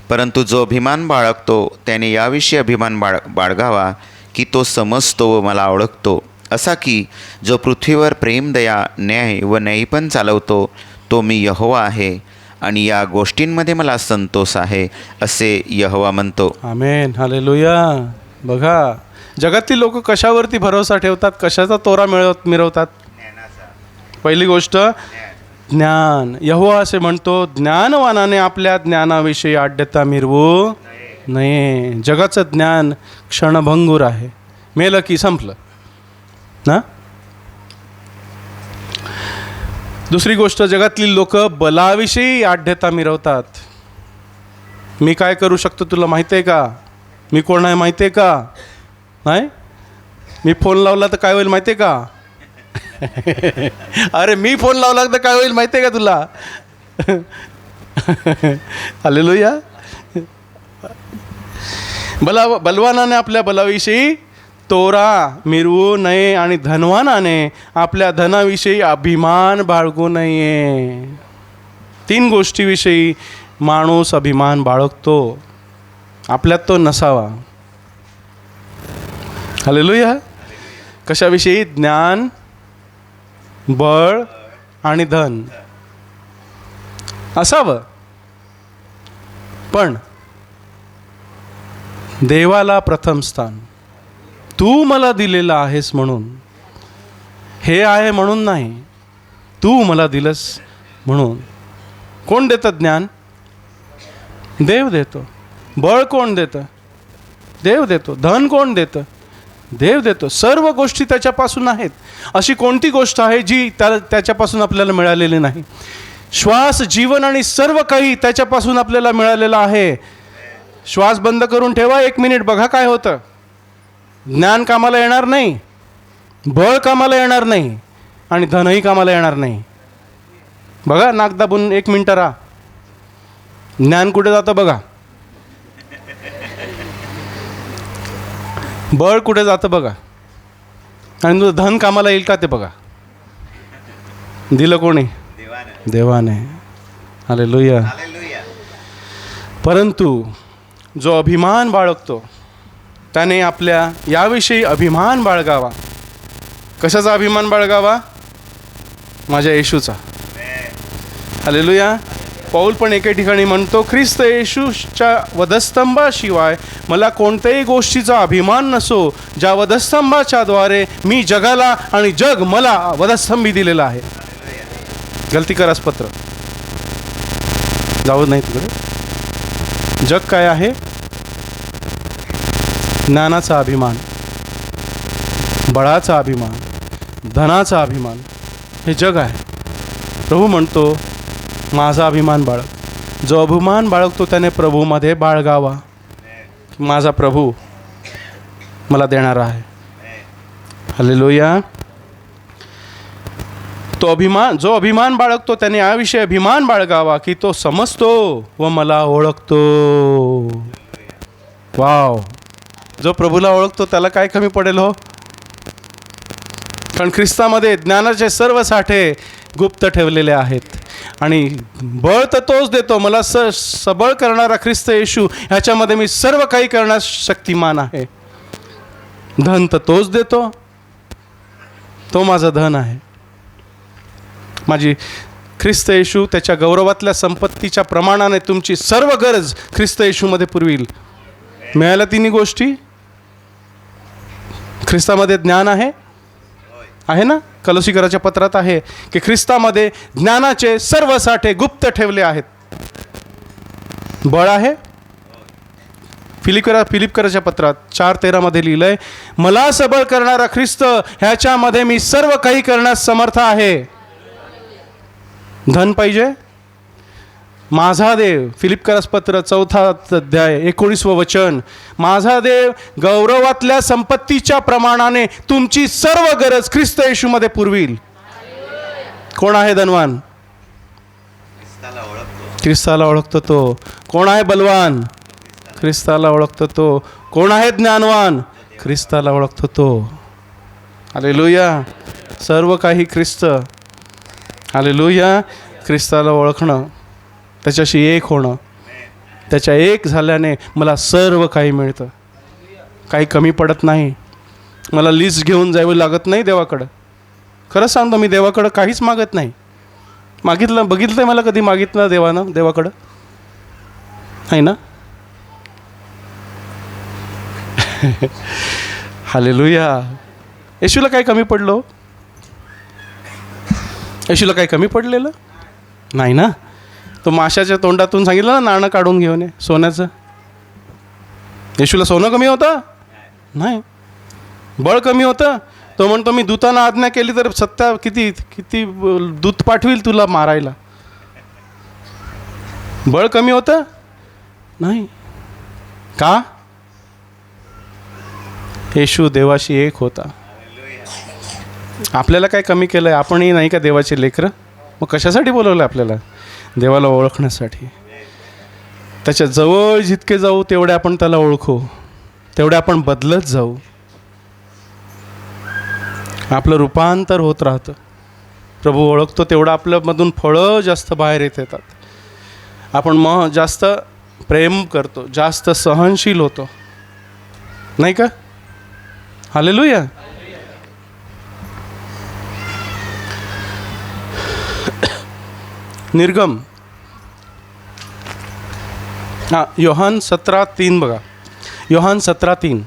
परंतु जो अभिमान बाळगतो त्याने याविषयी अभिमान बाळगावा की तो समजतो व मला ओळखतो, असा की जो पृथ्वीवर प्रेम, दया, न्याय व न्यायपण चालवतो तो मी यहोवा आहे आणि या गोष्टींमध्ये मला संतोष आहे, असे यहोवा म्हणतो. आमेन. हालेलुया. बघा, जगातील लोक कशावरती भरोसा ठेवतात? कशाचा तोरा मिरवतात? पहिली गोष्ट ज्ञान. यहोवा असे म्हणतो, ज्ञानवानाने आपल्या ज्ञानाविषयी आड्यता मिरवू नये. जगाचं ज्ञान क्षणभंगूर आहे. मेलं की संपलं ना. दुसरी गोष्ट, जगातली लोक बलाविषयी आढ्यता मिरवतात. मी काय करू शकतो तुला माहिती आहे का? मी कोण आहे माहिती आहे का? नाही, मी फोन लावला तर काय होईल माहिती आहे का? अरे मी फोन लावला तर काय होईल माहिती आहे का तुला? हालेलुया. बलवानाने आपल्या बलाविषयी तोरा मिरवू नये आणि धनवानाने आपल्या धनाविषयी अभिमान बाळगू नये. 3 गोष्टीविषयी माणूस अभिमान बाळगतो. आपल्यात तो नसावा. हालेलुया. कशाविषयी? ज्ञान, बळ आणि धन असावं. पण देवाला प्रथम स्थान. तू मला दिलेलं आहेस म्हणून, हे आहे म्हणून नाही, तू मला दिलंस म्हणून. कोण देतं ज्ञान? देव देतो. बळ कोण देतं? देव देतो. धन कोण देतं? देव देतो. सर्व गोष्टी त्याच्यापासून आहेत. अशी कोणती गोष्ट आहे जी त्याच्यापासून आपल्याला मिळालेली नाही? श्वास, जीवन आणि सर्व काही त्याच्यापासून आपल्याला मिळालेलं आहे. श्वास बंद करून ठेवा, 1 मिनिट, बघा काय होतं. ज्ञान कामाला येणार नाही, बळ कामाला येणार नाही आणि धनही कामाला येणार नाही. बघा, नाक दाबून 1 मिनिट राहा. ज्ञान कुठे जातं बघा, बळ कुठे जातं बघा, आणि तुझं धन कामाला येईल का ते बघा. दिलं कोणी? देवाने. हालेलुया. परंतु जो अभिमान बाळगतो त्याने आपल्या याविषयी अभिमान बाळगावा. कशाचा अभिमान बाळगावा? माझ्या येशूचा. हालेलुया. पौल पण एके ठिकाणी म्हणतो, ख्रिस्त येशूच्या वधस्तंभाशिवाय मला कोणत्याही गोष्टीचा अभिमान नसो, ज्या वधस्तंभाच्या द्वारे मी जगाला आणि जग मला वधस्तंभी दिलेला आहे. गलतीकरास पत्र जाऊ नाही तिकडे. जग काय आहे? ज्ञानाचा अभिमान, बळाचा अभिमान, धनाचा अभिमान, हे जग आहे. प्रभू म्हणतो, माझा अभिमान बाळग. जो अभिमान बाळगतो त्याने प्रभूमध्ये बाळगावा. माझा प्रभू मला देणारा आहे. हालेलुया. तो अभिमान, जो अभिमान बाळगतो त्याने याविषयी अभिमान बाळगावा की तो समजतो व मला ओळखतो. वाव. जो प्रभूला ओळखतो त्याला काय कमी पडेल हो? कारण ख्रिस्तामध्ये ज्ञानाचे सर्व साठे गुप्त ठेवलेले आहेत. आणि बळ तर तोच देतो. मला सबळ करणारा ख्रिस्त येशू, ह्याच्यामध्ये मी सर्व काही करण्यास शक्तिमान आहे. धन तर तोच देतो, तो माझा धन आहे. माझी ख्रिस्त येशू त्याच्या गौरवातल्या संपत्तीच्या प्रमाणाने तुमची सर्व गरज ख्रिस्त येशूमध्ये पुरविल. मिळाल्या तिन्ही गोष्टी. ख्रिस्तामध्ये ज्ञान आहे ना? कलोसीकराच्या पत्रात आहे की ख्रिस्तामध्ये ज्ञानाचे सर्व साठे गुप्त ठेवले आहेत. बळ आहे. फिलिपकराच्या पत्रात 4:13 लिहिलंय, मला सबळ करणारा ख्रिस्त ह्याच्यामध्ये मी सर्व काही करण्यास समर्थ आहे. धन पाहिजे? माझा देव, फिलिपकरास पत्र 4 अध्याय 19 वचन, माझा देव गौरवातल्या संपत्तीच्या प्रमाणाने तुमची सर्व गरज ख्रिस्त येशूमध्ये पुरविल. कोण आहे धनवान? ख्रिस्ताला ओळखतो तो. कोण आहे बलवान? ख्रिस्ताला ओळखतो तो. कोण आहे ज्ञानवान? ख्रिस्ताला ओळखतो तो. हालेलुया. सर्व काही ख्रिस्त. हालेलुया. ख्रिस्ताला ओळखणं, त्याच्याशी एक होणं, त्याच्या एक झाल्याने मला सर्व काही मिळतं. काही कमी पडत नाही. मला लिस्ट घेऊन जावं लागत नाही देवाकडं. खरंच सांगतो, मी देवाकडं काहीच मागत नाही. बघितलं मला कधी मागितलं देवानं देवाकडं? आहे ना? हालेलुया. येशूला काय कमी पडलं? येशूला काय कमी पडलेलं नाही ना. तो माशाच्या तोंडातून सांगितलं ना, नाणं काढून घेऊन ये सोन्याचं. येशूला सोनं कमी होतं? नाही. बळ कमी होतं? तो म्हणतो, मी दूतांना आज्ञा केली तर सत्ता किती दूत पाठवील तुला मारायला. बळ कमी होतं? नाही. का? येशू देवाशी एक होता. आपल्याला काय कमी केलं आहे? आपणही नाही का देवाचे लेकरं? मग कशासाठी बोलवलं आपल्याला? देवाला ओळखण्यासाठी. त्याच्या जवळ जितके जाऊ तेवढे आपण त्याला ओळखू, तेवढे आपण बदलत जाऊ. आपलं रूपांतर होत राहतं. प्रभू ओळखतो तेवढं आपल्यामधून फळं जास्त बाहेर येत येतात. आपण जास्त प्रेम करतो, जास्त सहनशील होतो, नाही का? हालेलुया. निर्गम योहान 17:3 बघा. योहान 17:3.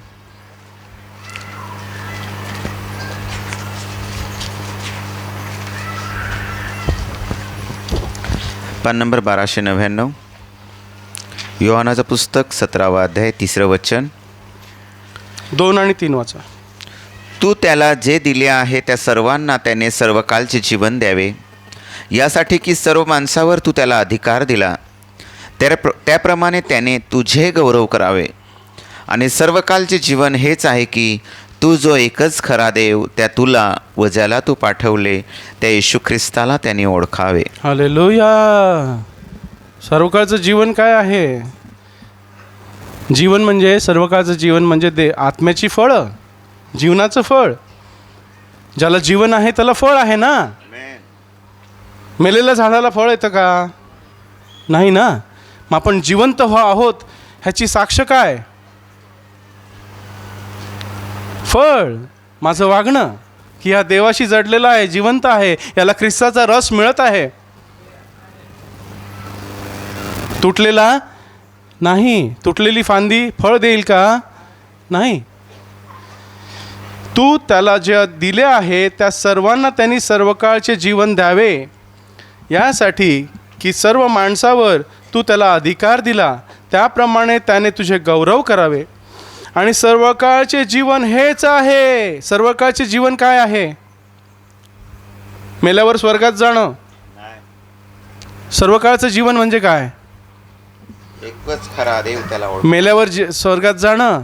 पान नंबर 1299. योहानाचं पुस्तक 17वा अध्याय 3रं वचन. 2 आणि 3 वाचा. तू त्याला जे दिले आहे त्या सर्वांना त्याने सर्वकालचे जीवन द्यावे, यासाठी की सर्व माणसावर तू त्याला अधिकार दिला. त्याप्रमाणे त्याने तुझे गौरव करावे. आणि सर्वकालचे जीवन हेच आहे की तू जो एकच खरा देव त्या तुला व ज्याला तू पाठवले त्या येशू ख्रिस्ताला त्याने ओळखावे. हालेलुया. सर्वकाळचं जीवन काय आहे? जीवन म्हणजे, सर्वकाळचं जीवन म्हणजे आत्म्याची फळं, जीवनाचं फळ. ज्याला जीवन आहे त्याला फळ आहे ना. मेलेल्या झाडाला फळ येतं का? नाही ना. मग आपण जिवंत आहोत ह्याची साक्ष काय? फळ. माझं वागणं की हा देवाशी जडलेला आहे, जिवंत आहे, याला ख्रिस्ताचा रस मिळत आहे. तुटलेला नाही. तुटलेली फांदी फळ देईल का? नाही. तू त्याला जे दिले आहे त्या सर्वांना त्यांनी सर्वकाळचे जीवन द्यावे, यासाठी की सर्व माणसावर तू त्याला अधिकार दिला, त्याप्रमाणे त्याने तुझे गौरव करावे. आणि सर्वकाळचे जीवन हेच आहे. सर्वकाळचे जीवन काय आहे? मेल्यावर स्वर्गात जाणं. सर्वकाळचं जीवन म्हणजे काय? एकच खरा देव त्याला ओळख. मेल्यावर स्वर्गात जाणं.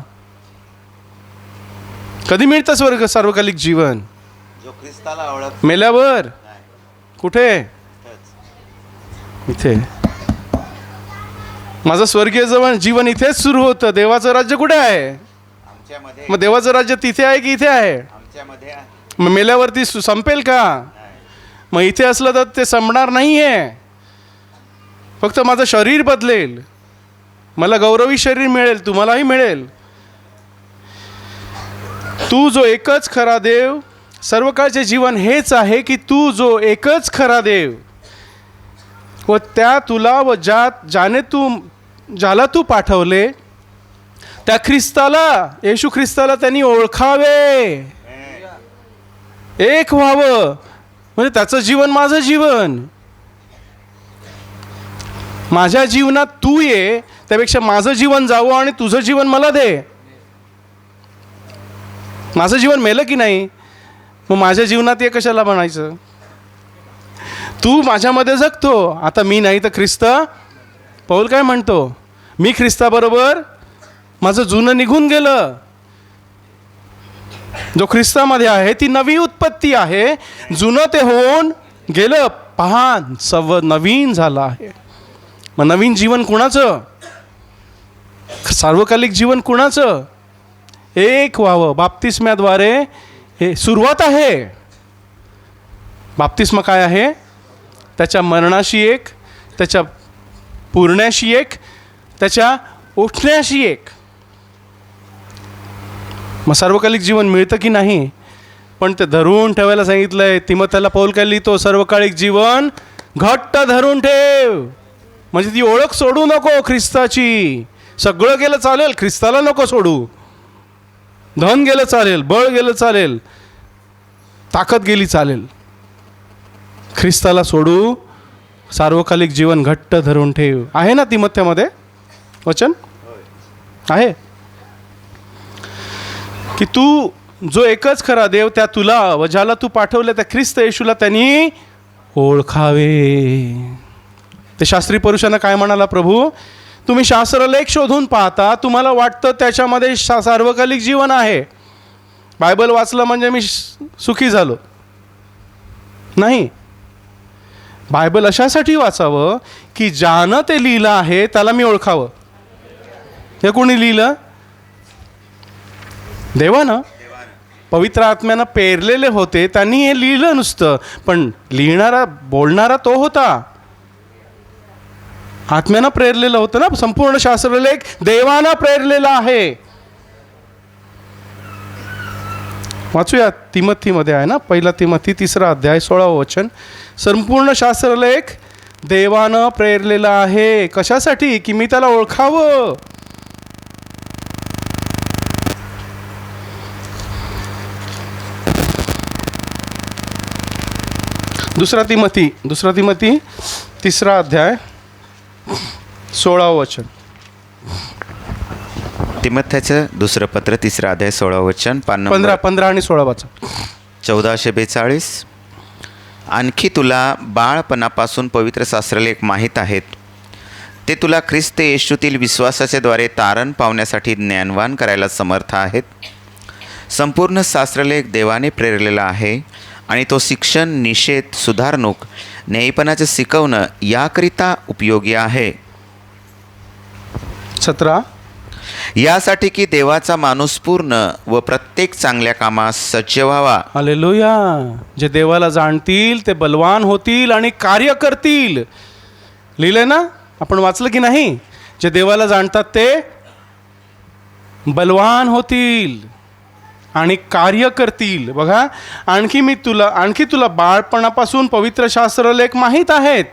कधी मिळतं सार्वकालिक जीवन? जो ख्रिस्ताला ओळख. मेल्यावर कुठे? इथे. माझं स्वर्गीय जीवन इथेच सुरू होतं. देवाचं राज्य कुठे आहे? आमच्यामध्ये. मग देवाचं राज्य तिथे आहे की इथे आहे? आमच्यामध्ये आहे. मग मेल्यावरती संपेल का? मग इथे असलं तर ते संपणार नाही आहे. फक्त माझं शरीर बदलेल, मला गौरवी शरीर मिळेल, तुम्हालाही मिळेल. तू जो एकच खरा देव, सर्वकाळचे जीवन हेच आहे की तू जो एकच खरा देव व त्या तुला व ज्याला तू पाठवले त्या ख्रिस्ताला, येशू ख्रिस्ताला त्यांनी ओळखावे, एक व्हावं. म्हणजे त्याचं जीवन माझं जीवन. माझ्या जीवनात तू ये, त्यापेक्षा माझं जीवन जावं आणि तुझं जीवन मला दे. माझं जीवन मेलं की नाही, मग माझ्या जीवनात ये कशाला म्हणायचं? तू माझ्यामध्ये जगतो. आता मी नाही तर ख्रिस्त. पौल काय म्हणतो? मी ख्रिस्ताबरोबर, माझं जुनं निघून गेलं. जो ख्रिस्तामध्ये आहे ती नवी उत्पत्ती आहे. जुनं ते होऊन गेलं, पहा नवीन झालं आहे. मग नवीन जीवन कुणाचं? सार्वकालिक जीवन कुणाचं? एक व्हावं. बाप्तिस्म्याद्वारे हे सुरुवात आहे. बाप्तिस्मा काय आहे? त्याच्या मरणाशी एक, त्याच्या पुरण्याशी एक, त्याच्या उठण्याशी एक. मग सार्वकालिक जीवन मिळतं की नाही? पण ते धरून ठेवायला सांगितलंय. तिमोथेला पौल काय लिहितो? सर्वकालिक जीवन घट्ट धरून ठेव. म्हणजे ती ओळख सोडू नको ख्रिस्ताची. सगळं गेलं चालेल, ख्रिस्ताला नको सोडू. धन गेलं चालेल, बळ गेलं चालेल, ताकद गेली चालेल, ख्रिस्ताला सोडू. सार्वकालिक जीवन घट्ट धरून ठेव. आहे ना तिमोथेमध्ये वचन? आहे की तू जो एकच खरा देव त्या तुला व ज्याला तू पाठवले त्या ख्रिस्त येशूला त्यांनी ओळखावे. ते शास्त्री पुरुषांना काय म्हणाला प्रभू? तुम्ही शास्त्रलेख शोधून पाहता, तुम्हाला वाटतं त्याच्यामध्ये सार्वकालिक जीवन आहे. बायबल वाचलं म्हणजे मी सुखी झालो. नाही. बायबल अशासाठी वाचावं की ज्यानं ते लिहिलं आहे त्याला मी ओळखावं. हे कोणी लिहिलं? देवानं. पवित्र आत्म्यानं पेरलेले होते, त्यांनी हे लिहिलं नुसतं. पण लिहिणारा, बोलणारा तो होता. आत्म्यानं प्रेरलेलं होतं ना. संपूर्ण शास्त्रलेख देवानं प्रेरलेला आहे. वाचूया, तिमथीमध्ये आहे ना, 1 तिमथी 3 अध्याय 16 वचन. संपूर्ण शास्त्रलेख देवानं प्रेरलेला आहे. कशासाठी? की मी त्याला ओळखावं. दुसरा तिमथी 3 अध्याय 16 वचन. तिमथ्याचं दुसरं पत्र 3 अध्याय 16 वचन. 15 आणि 16 वाचा. 1442. आणखी तुला बाळपणापासून पवित्र शास्त्रलेख माहीत आहेत. ते तुला ख्रिस्त येशूतील विश्वासाच्या द्वारे तारण पावण्यासाठी ज्ञानवान करायला समर्थ आहेत. संपूर्ण शास्त्रलेख देवाने प्रेरलेला आहे आणि तो शिक्षण, निषेध, सुधारणूक, न्यायीपणाचं शिकवणं याकरिता उपयोगी आहे. 17. यासाठी की देवाचा माणूस पूर्ण व प्रत्येक चांगल्या कामास सज्ज व्हावा. हालेलुया. जे देवाला जाणतील ते बलवान होतील आणि कार्य करतील. लिहिलंय ना, आपण वाचलं की नाही? जे देवाला जाणतात ते बलवान होतील आणि कार्य करतील. बघा, आणखी तुला बाळपणापासून पवित्र शास्त्रलेख माहीत आहेत.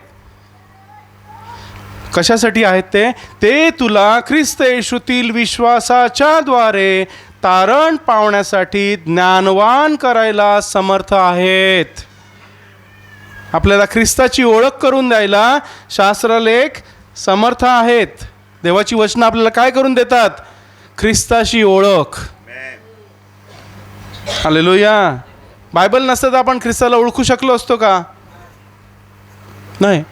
कशासाठी आहेत ते? ते तुला ख्रिस्त येशूतील विश्वासाच्या द्वारे तारण पावण्यासाठी ज्ञानवान करायला समर्थ आहेत. आपल्याला ख्रिस्ताची ओळख करून द्यायला शास्त्रलेख समर्थ आहेत. देवाची वचनं आपल्याला काय करून देतात? ख्रिस्ताची ओळख. हालेलुया. बायबल नसतं तर आपण ख्रिस्ताला ओळखू शकलो असतो का? नाही.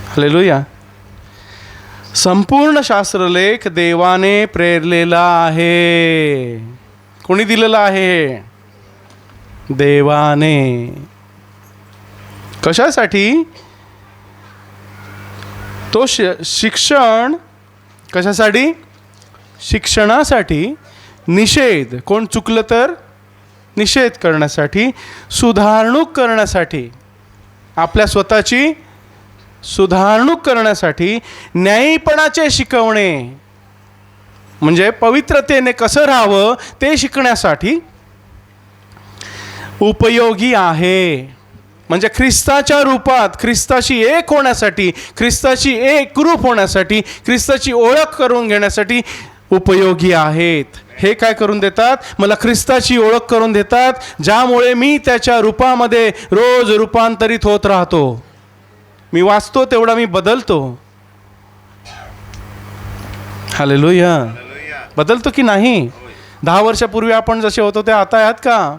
हालेलुया. संपूर्ण शास्त्रलेख देवाने प्रेरलेला आहे. कोणी दिलेला आहे? देवाने. कशासाठी? तो शिक्षण. कशासाठी? शिक्षणासाठी. निषेध, कोण चुकलं तर निषेध करण्यासाठी. सुधारणूक करण्यासाठी, आपल्या स्वतःची सुधारणूक करण्यासाठी. न्यायीपणाचे शिकवणे, म्हणजे पवित्रतेने कसं राहावं ते शिकण्यासाठी उपयोगी आहे. म्हणजे ख्रिस्ताच्या रूपात, ख्रिस्ताशी एक होण्यासाठी, ख्रिस्ताची एकरूप होण्यासाठी, ख्रिस्ताची ओळख करून घेण्यासाठी उपयोगी आहेत. हे काय करून देतात? मला ख्रिस्ताची ओळख करून देतात, ज्यामुळे मी त्याच्या रूपामध्ये रोज रूपांतरित होत राहतो. मी वाचतो तेवढा मी बदलतो. हालेलुया. बदलतो की नाही? 10 वर्षापूर्वी आपण जसे होतो ते आता आहात का?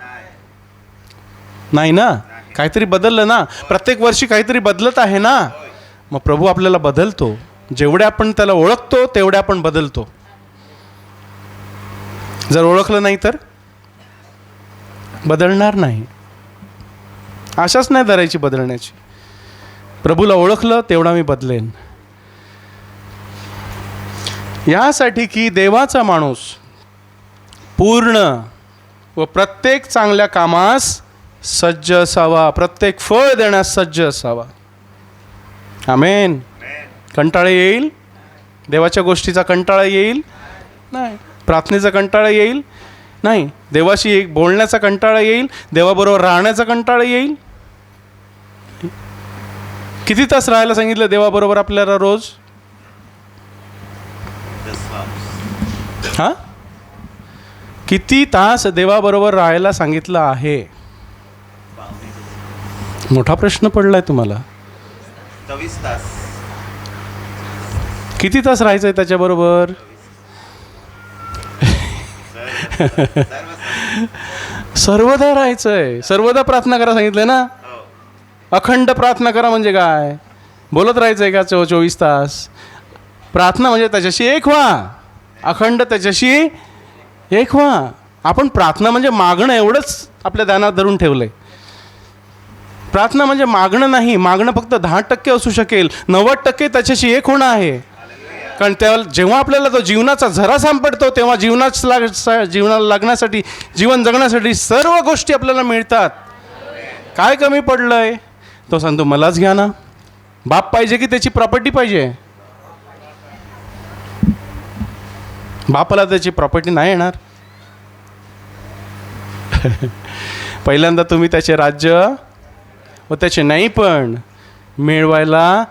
नाही ना. काहीतरी बदललं ना. प्रत्येक वर्षी काहीतरी बदलत आहे ना. मग प्रभू आपल्याला बदलतो. जेवढे आपण त्याला ओळखतो तेवढे आपण बदलतो. जर ओळखलं नाही तर बदलणार नाही. आशाच नाही धरायची बदलण्याची. प्रभूला ओळखलं तेवढा मी बदलेन. यासाठी की देवाचा माणूस पूर्ण व प्रत्येक चांगल्या कामास सज्ज असावा, प्रत्येक फळ देण्यास सज्ज असावा. आमेन. कंटाळा येईल? देवाच्या गोष्टीचा कंटाळा येईल? नाही. प्रार्थनेचा कंटाळा येईल? नाही. देवाशी एक बोलण्याचा कंटाळा येईल? देवाबरोबर राहण्याचा कंटाळा येईल? किती तास राहायला सांगितलं देवाबरोबर आपल्याला रोज? हा? किती तास देवाबरोबर राहायला सांगितलं आहे? मोठा प्रश्न पडलाय तुम्हाला. 24 तास. किती तास राहायचंय त्याच्याबरोबर? सर्वदा राहायचंय. सर्वदा प्रार्थना करा सांगितलंय ना. अखंड प्रार्थना करा म्हणजे काय? बोलत राहायचंय का 24 तास? प्रार्थना म्हणजे त्याच्याशी एक व्हा. अखंड त्याच्याशी एक व्हा. आपण प्रार्थना म्हणजे मागणं एवढंच आपल्या ध्यानात धरून ठेवलंय. प्रार्थना म्हणजे मागणं नाही. मागणं फक्त 10% असू शकेल. 90% त्याच्याशी एक होणं आहे. कारण त्याला जेव्हा आपल्याला तो जीवनाचा झरा सापडतो तेव्हा जीवनाला लागण्यासाठी, जीवन जगण्यासाठी सर्व गोष्टी आपल्याला मिळतात. काय कमी पडलंय? तो सांगतो मलाच घ्या ना. बाप पाहिजे की त्याची प्रॉपर्टी पाहिजे? बापाला त्याची प्रॉपर्टी नाही येणार. पहिल्यांदा तुम्ही त्याचे राज्य व त्याचे नाही पण मिळवायला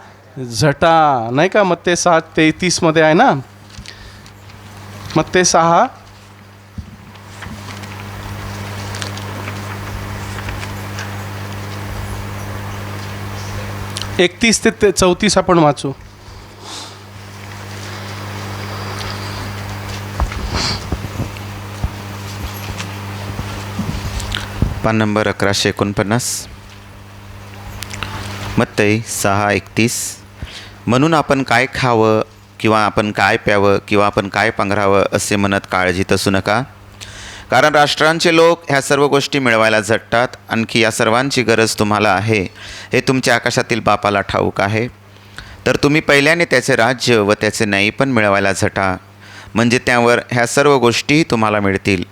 झटा, नाही का? मत्ते 7:33 मध्ये आहे ना, मत्ते 6:31 ते 34 आपण वाचू. पान नंबर 1149. मत्तई 6:31. म्हणून आपण काय खावं किंवा आपण काय प्यावं किंवा आपण काय पांघरावं असे म्हणत काळजीत असू नका, कारण राष्ट्रांचे लोक ह्या सर्व गोष्टी मिळवायला झटतात. आणखी या सर्वांची गरज तुम्हाला आहे हे तुमच्या आकाशातील बापाला ठाऊक आहे. तर तुम्ही पहिल्याने त्याचे राज्य व त्याचे न्याय पण मिळवायला झटा, म्हणजे त्यावर ह्या सर्व गोष्टी तुम्हाला मिळतील.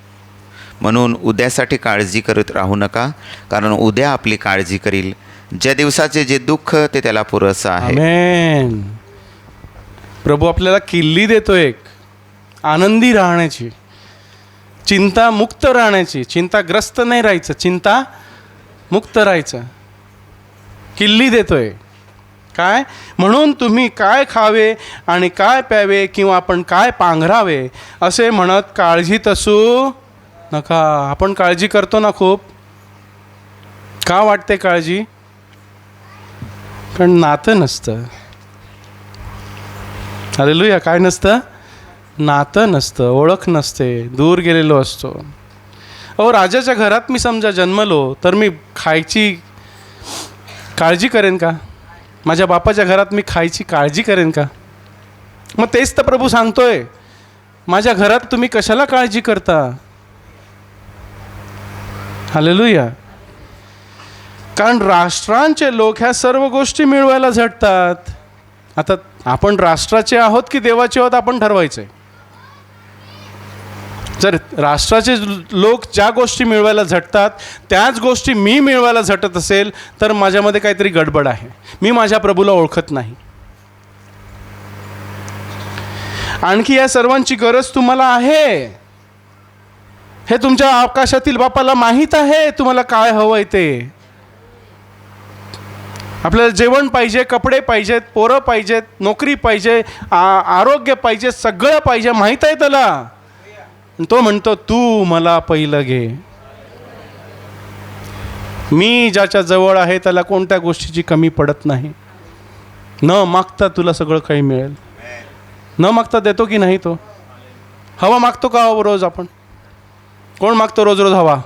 म्हणून उद्यासाठी काळजी करत राहू नका, कारण उद्या आपली काळजी करील. ज्या दिवसाचे जे दुःख ते त्याला पुरेसं आहे. आमेन. प्रभू आपल्याला किल्ली देतो, एक आनंदी राहण्याची, चिंतामुक्त राहण्याची. चिंताग्रस्त नाही राहायचं, चिंतामुक्त राहायचं. किल्ली देतोय. काय? म्हणून तुम्ही काय खावे आणि काय प्यावे किंवा आपण काय पांघरावे असे म्हणत काळजीत असू नका. आपण काळजी करतो ना खूप. का वाटते काळजी? कारण नातं नसतं. हालेलुया. काय नसतं? नातं नसतं, ओळख नसते, दूर गेलेलो असतो. अहो, राजाच्या घरात मी समजा जन्मलो तर मी खायची काळजी करेन का? माझ्या बापाच्या घरात मी खायची काळजी करेन का? मग तेच तर प्रभू सांगतोय, माझ्या घरात तुम्ही कशाला काळजी करता? हालेलुया. कारण राष्ट्रांचे लोक ह्या सर्व गोष्टी मिळवायला झटतात. आता आपण राष्ट्राचे आहोत की देवाचे आहोत आपण ठरवायचं आहे. जर राष्ट्राचे लोक ज्या गोष्टी मिळवायला झटतात त्याच गोष्टी मी मिळवायला झटत असेल तर माझ्यामध्ये काहीतरी गडबड आहे. मी माझ्या प्रभूला ओळखत नाही. आणखी या सर्वांची गरज तुम्हाला आहे हे तुमच्या आकाशातील बापाला माहीत आहे. तुम्हाला काय हवंय ते. आपल्याला जेवण पाहिजे, कपडे पाहिजेत, पोरं पाहिजेत, नोकरी पाहिजे, आरोग्य पाहिजे, सगळं पाहिजे, माहीत आहे त्याला. तो म्हणतो तू मला पहिलं घे. मी ज्याच्या जवळ आहे त्याला कोणत्या गोष्टीची कमी पडत नाही. न मागता तुला सगळं काही मिळेल. न मागता देतो की नाही तो? हवा मागतो का रोज आपण? कोण मागतो रोज रोज हवा?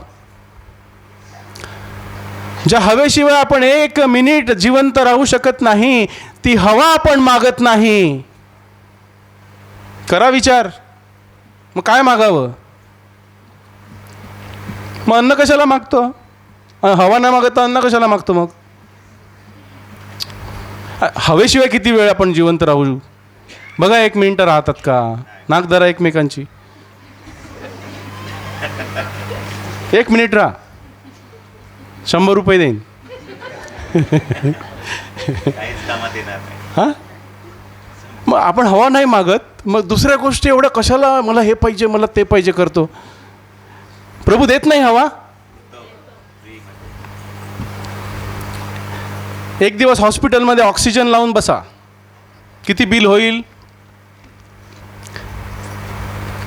ज्या हवेशिवाय आपण एक मिनिट जिवंत राहू शकत नाही ती हवा आपण मागत नाही. करा विचार. मग काय मागावं? मग अन्न कशाला मागतो? हवा नाही मागत अन्न कशाला मागतो? मग हवेशिवाय किती वेळ आपण जिवंत राहू? बघा, 1 मिनिट राहतात का? नाक धरा एकमेकांची. 1 मिनिट राहा, 100 रुपये देईन. हां, मग आपण हवा नाही मागत, मग दुसऱ्या गोष्टी एवढ्या कशाला? मला हे पाहिजे, मला ते पाहिजे करतो. प्रभू देत नाही हवा. एक दिवस हॉस्पिटलमध्ये ऑक्सिजन लावून बसा, किती बिल होईल?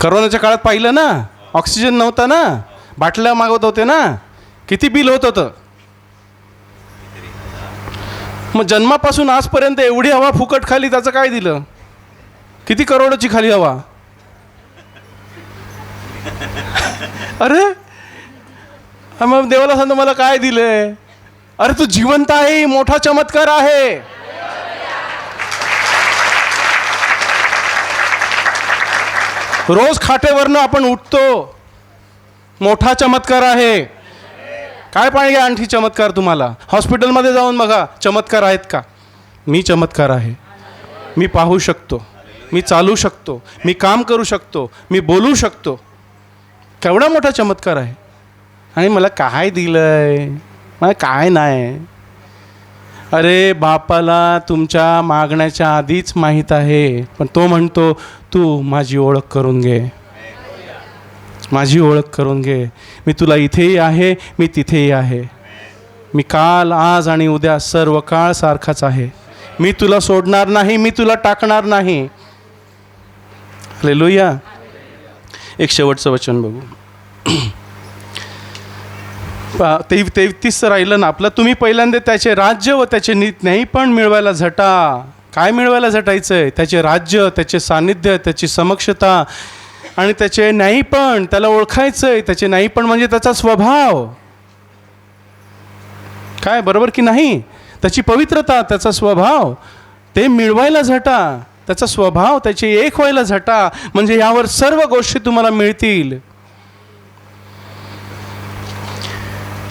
करोनाच्या काळात पाहिलं ना, ऑक्सिजन नव्हता ना, बाटल्या मागवत होते ना, किती बिल होत होतं. मग जन्मापासून आजपर्यंत एवढी हवा फुकट खाली, त्याचं काय दिलं? किती करोडची खाली हवा. अरे मग देवाला सांगतो मला काय दिलंय? अरे तू जिवंत आहे, मोठा चमत्कार आहे. रोज खाटेवरनं आपण उठतो, मोठा चमत्कार आहे. काय पाहिजे आणखी चमत्कार तुम्हाला? हॉस्पिटलमध्ये जाऊन बघा, चमत्कार आहेत का? मी चमत्कार आहे. मी पाहू शकतो, मी चालू शकतो, मी काम करू शकतो, मी बोलू शकतो. केवढा मोठा चमत्कार आहे. आणि मला काय दिलंय, मला काय नाही. अरे बापाला तुमच्या मागण्याच्या आधीच माहीत आहे, पण तो म्हणतो तू माझी ओळख करून घे, माझी ओळख करून घे. मी तुला इथेही आहे, मी तिथेही आहे. मी काल, आज आणि उद्या सर्व काळ सारखाच आहे. मी तुला सोडणार नाही, मी तुला टाकणार नाही. हालेलुया. एक शेवटचं वचन बघू. 33 राहिलं ना आपलं. तुम्ही पहिल्यांदा त्याचे राज्य व त्याचे न्यायपण मिळवायला झटा. काय मिळवायला झटायचं आहे? त्याचे राज्य, त्याचे सान्निध्य, त्याची समक्षता आणि त्याचे न्यायपण. त्याला ओळखायचं आहे. त्याचे न्यायपण म्हणजे त्याचा स्वभाव. काय, बरोबर की नाही? त्याची पवित्रता, त्याचा स्वभाव, ते मिळवायला झटा. त्याचा स्वभाव, त्याचे एक व्हायला झटा. म्हणजे यावर सर्व गोष्टी तुम्हाला मिळतील.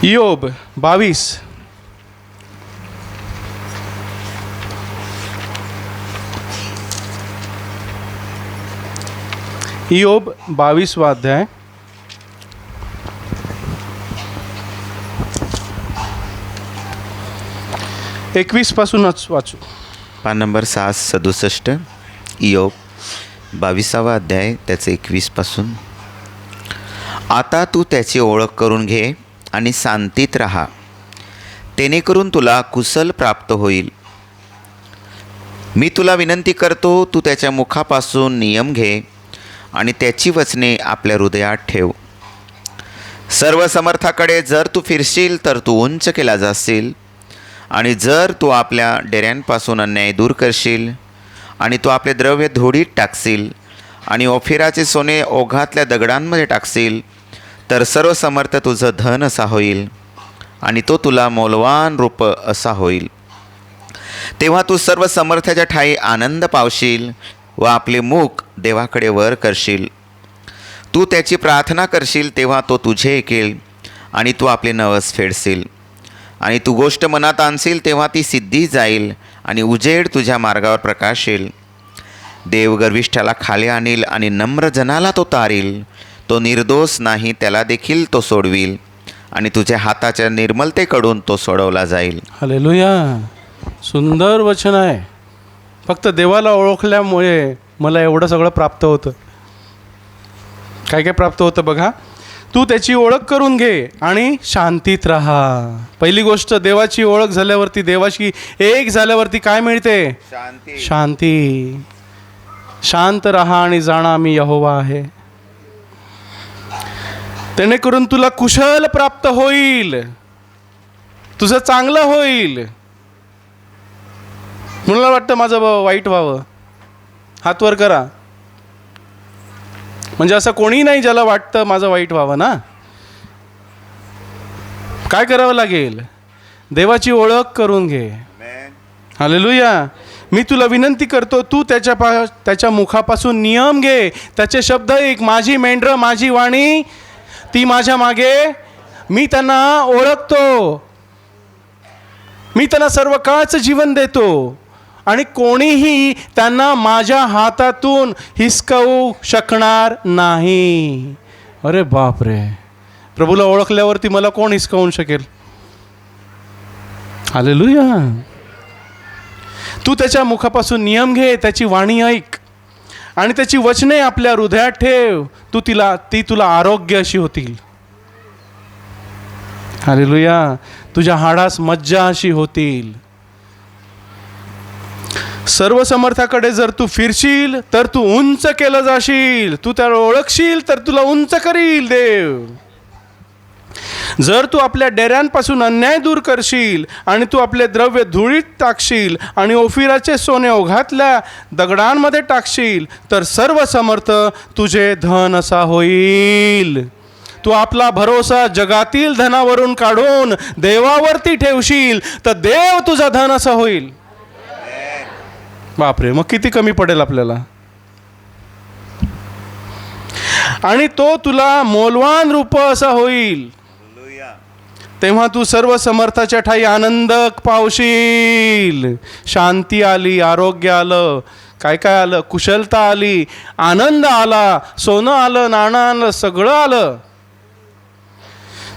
इयोब 22. इयोब 22वा अध्याय. पासूनच वाचू. पान नंबर 667. इयोब 22वा अध्याय, त्याचे 21 पासून. आता तू त्याची ओळख करून घे आणि शांतीत राहा, तेणेकरून तुला कुशल प्राप्त होईल. मी तुला विनंती करतो, तू त्याच्या मुखापासून नियम घे आणि त्याची वचने आपल्या हृदयात ठेव. सर्व समर्थाकडे जर तू फिरशील तर तू उंच केला जाशील, आणि जर तू आपल्या डेऱ्यांपासून अन्याय दूर करशील आणि तू आपले द्रव्य धुळीत टाकशील आणि ओफिराचे सोने ओघातल्या दगडांमध्ये टाकशील, तर सर्व समर्थ तुझं धन असा होईल आणि तो तुला मौल्यवान रूप असा होईल. तेव्हा तू सर्व समर्थाच्या ठाई आनंद पावशील व आपले मुख देवाकडे वर करशील. तू त्याची प्रार्थना करशील तेव्हा तो तुझे ऐकेल आणि तू आपले नवस फेडशील. आणि तू गोष्ट मनात आणशील तेव्हा ती सिद्धी जाईल आणि उजेड तुझ्या मार्गावर प्रकाशेल. देव गर्विष्ठाला खाली आणील आणि नम्र जनाला तो तारील. तो निर्दोष नाही, त्याला देखील तो सोडविल आणि तुझ्या हाताच्या निर्मलतेकडून तो सोडवला जाईल. हालेलुया. सुंदर वचन आहे. फक्त देवाला ओळखल्यामुळे मला एवढं सगळं प्राप्त होतं. काय काय प्राप्त होतं बघा. तू त्याची ओळख करून घे आणि शांतीत राहा. पहिली गोष्ट, देवाची ओळख झाल्यावरती, देवाशी एक झाल्यावरती काय मिळते? शांती. शांत राहा आणि जाणा मी यहोवा आहे. जेणेकरून तुला कुशल प्राप्त होईल, तुझं चांगलं होईल. मुलाला वाटतं माझं वाईट व्हावं, हात वर करा. म्हणजे असं कोणी नाही ज्याला वाटतं माझं वाईट व्हावं ना. काय करावं लागेल? देवाची ओळख करून घे. हालेलुया. मी तुला विनंती करतो, तू त्याच्या मुखापासून नियम घे, त्याचे शब्द ऐक. माझी मेंढरं, माझी वाणी, ती माझ्या मागे. मी त्यांना ओळखतो, मी त्यांना सर्व काळचं जीवन देतो आणि कोणीही त्यांना माझ्या हातातून हिसकावू शकणार नाही. अरे बापरे, प्रभूला ओळखल्यावरती मला कोण हिसकावून शकेल? हालेलुया. तू त्याच्या मुखापासून नियम घे, त्याची वाणी ऐक आणि त्याची वचने आपल्या हृदयात ठेव. ती तुला आरोग्य अशी होतील. हालेलुया. तुझ्या हाडास मज्जा अशी होतील. सर्व समर्थाकडे जर तू फिरशील तर तू उंच केलं जाशील. तू त्याला ओळखशील तर तुला उंच करील देव. जर तू आपल्या डेऱ्यांपासून अन्याय दूर करशील आणि तू आपले द्रव्य धुळीत टाकशील आणि ओफिराचे सोने ओघातल्या दगडांमध्ये टाकशील, तर सर्व समर्थ तुझे धन असा होईल. तू आपला भरोसा जगातील धनावरून काढून देवावरती ठेवशील तर देव तुझा धन असा होईल. बापरे, मग किती कमी पडेल आपल्याला. आणि तो तुला मौल्यवान रूप असा होईल. तेव्हा तू सर्व समर्थाच्या ठाई आनंद पावशील. शांती आली, आरोग्य आलं, काय काय आलं, कुशलता आली, आनंद आला, सोनं आलं, नाणं आलं, सगळं आलं.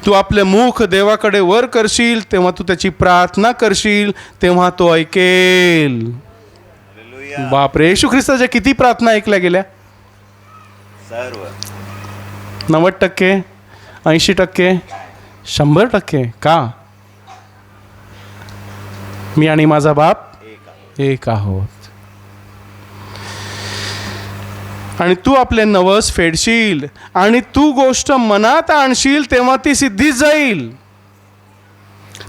तू आपले मुख देवाकडे वर करशील तेव्हा तू त्याची प्रार्थना करशील तेव्हा तो ऐकेल. बापरे, येशू ख्रिस्ताच्या किती प्रार्थना ऐकल्या गेल्या? 90%, 80%, 100%. का? मी आणि माझा बाप एक आहोत. आणि तू आपले नवस फेडशील आणि तू गोष्ट मनात आणशील तेव्हा ती सिद्धीच जाईल.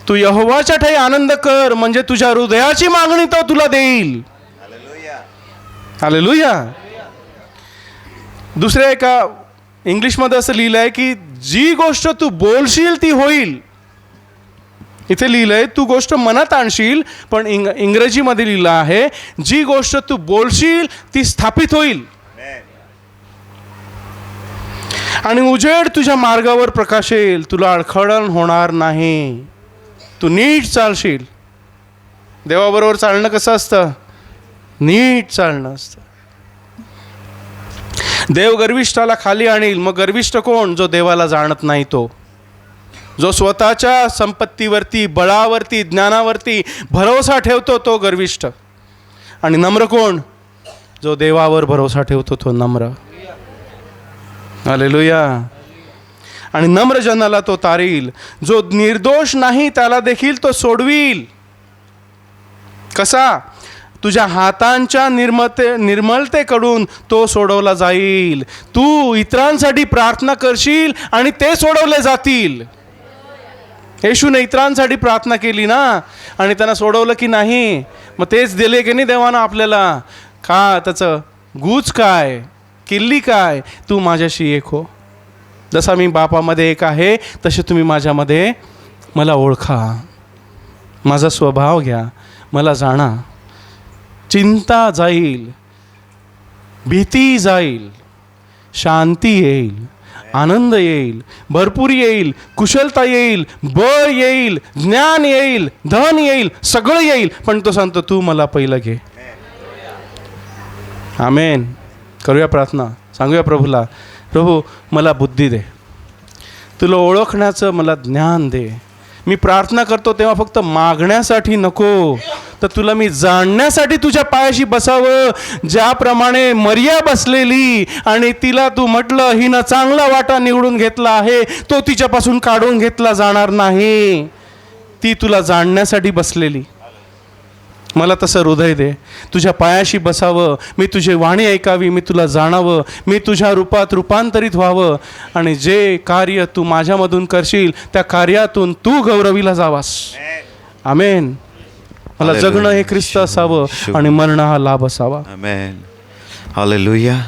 तू यहोवाच्या ठाई आनंद कर, म्हणजे तुझ्या हृदयाची मागणी तो तुला देईल. हालेलुया. दुसऱ्या एका इंग्लिशमध्ये असं लिहिलं आहे की जी गोष्ट तू बोलशील ती होईल. इथे लिहिलं आहे तू गोष्ट मनात आणशील, पण इंग्रजीमध्ये लिहिलं आहे जी गोष्ट तू बोलशील ती स्थापित होईल. आणि उजेड तुझ्या मार्गावर प्रकाशेल, तुला अडखळण होणार नाही, तू नीट चालशील. देवाबरोबर चालणं कसं असतं? नीट चालणं असतं. देव गर्विष्ठाला खाली आणील. मग गर्विष्ठ कोण? जो देवाला जाणत नाही, तो जो स्वतःच्या संपत्तीवरती, बळावरती, ज्ञानावरती भरोसा ठेवतो तो गर्विष्ठ. आणि नम्र कोण? जो देवावर भरोसा ठेवतो तो नम्र. हालेलुया. आणि नम्र जनाला तो तारील. जो निर्दोष नाही त्याला देखील तो सोडवील. कसा? तुझ्या हातांच्या निर्मलतेकडून तो सोडवला जाईल. तू इतरांसाठी प्रार्थना करशील आणि ते सोडवले जातील. येशूने इतरांसाठी प्रार्थना केली ना, आणि त्यांना सोडवलं की नाही? मग तेच दिले की नाही देवानं आपल्याला? का त्याचं गूज काय, किल्ली काय? तू माझ्याशी एक हो. जसा मी बापामध्ये एक आहे तसे तुम्ही माझ्यामध्ये. मला ओळखा, माझा स्वभाव घ्या, मला जाणा. चिंता जाईल, भीती जाईल, शांती येईल, आनंद येईल, भरपूर येईल, कुशलता येईल, बळ येईल, ज्ञान येईल, धन येईल, सगळं येईल. पण तो सांगतो तू मला पहिलं घे. आमेन. करूया प्रार्थना. सांगूया प्रभूला, प्रभू मला बुद्धी दे, तुला ओळखण्याचं मला ज्ञान दे. मी प्रार्थना करतो तेव्हा फक्त मागण्यासाठी नको, तर तुला मी जाणण्यासाठी तुझ्या पायाशी बसावं. ज्याप्रमाणे मरिया बसलेली आणि तिला तू म्हटलं हिनं चांगला वाटा निवडून घेतला आहे, तो तिच्यापासून काढून घेतला जाणार नाही. ती तुला जाणण्यासाठी बसलेली. मला तसं हृदय दे, तुझ्या पायाशी बसावं, मी तुझी वाणी ऐकावी, मी तुला जाणावं, मी तुझ्या रूपात रूपांतरित व्हावं. आणि जे कार्य तू माझ्यामधून करशील त्या कार्यातून तू गौरवीला जावास. आमेन. मला जगणं हे ख्रिस्त असावं आणि मरणं हा लाभ असावा. आमेन. हालेलुया.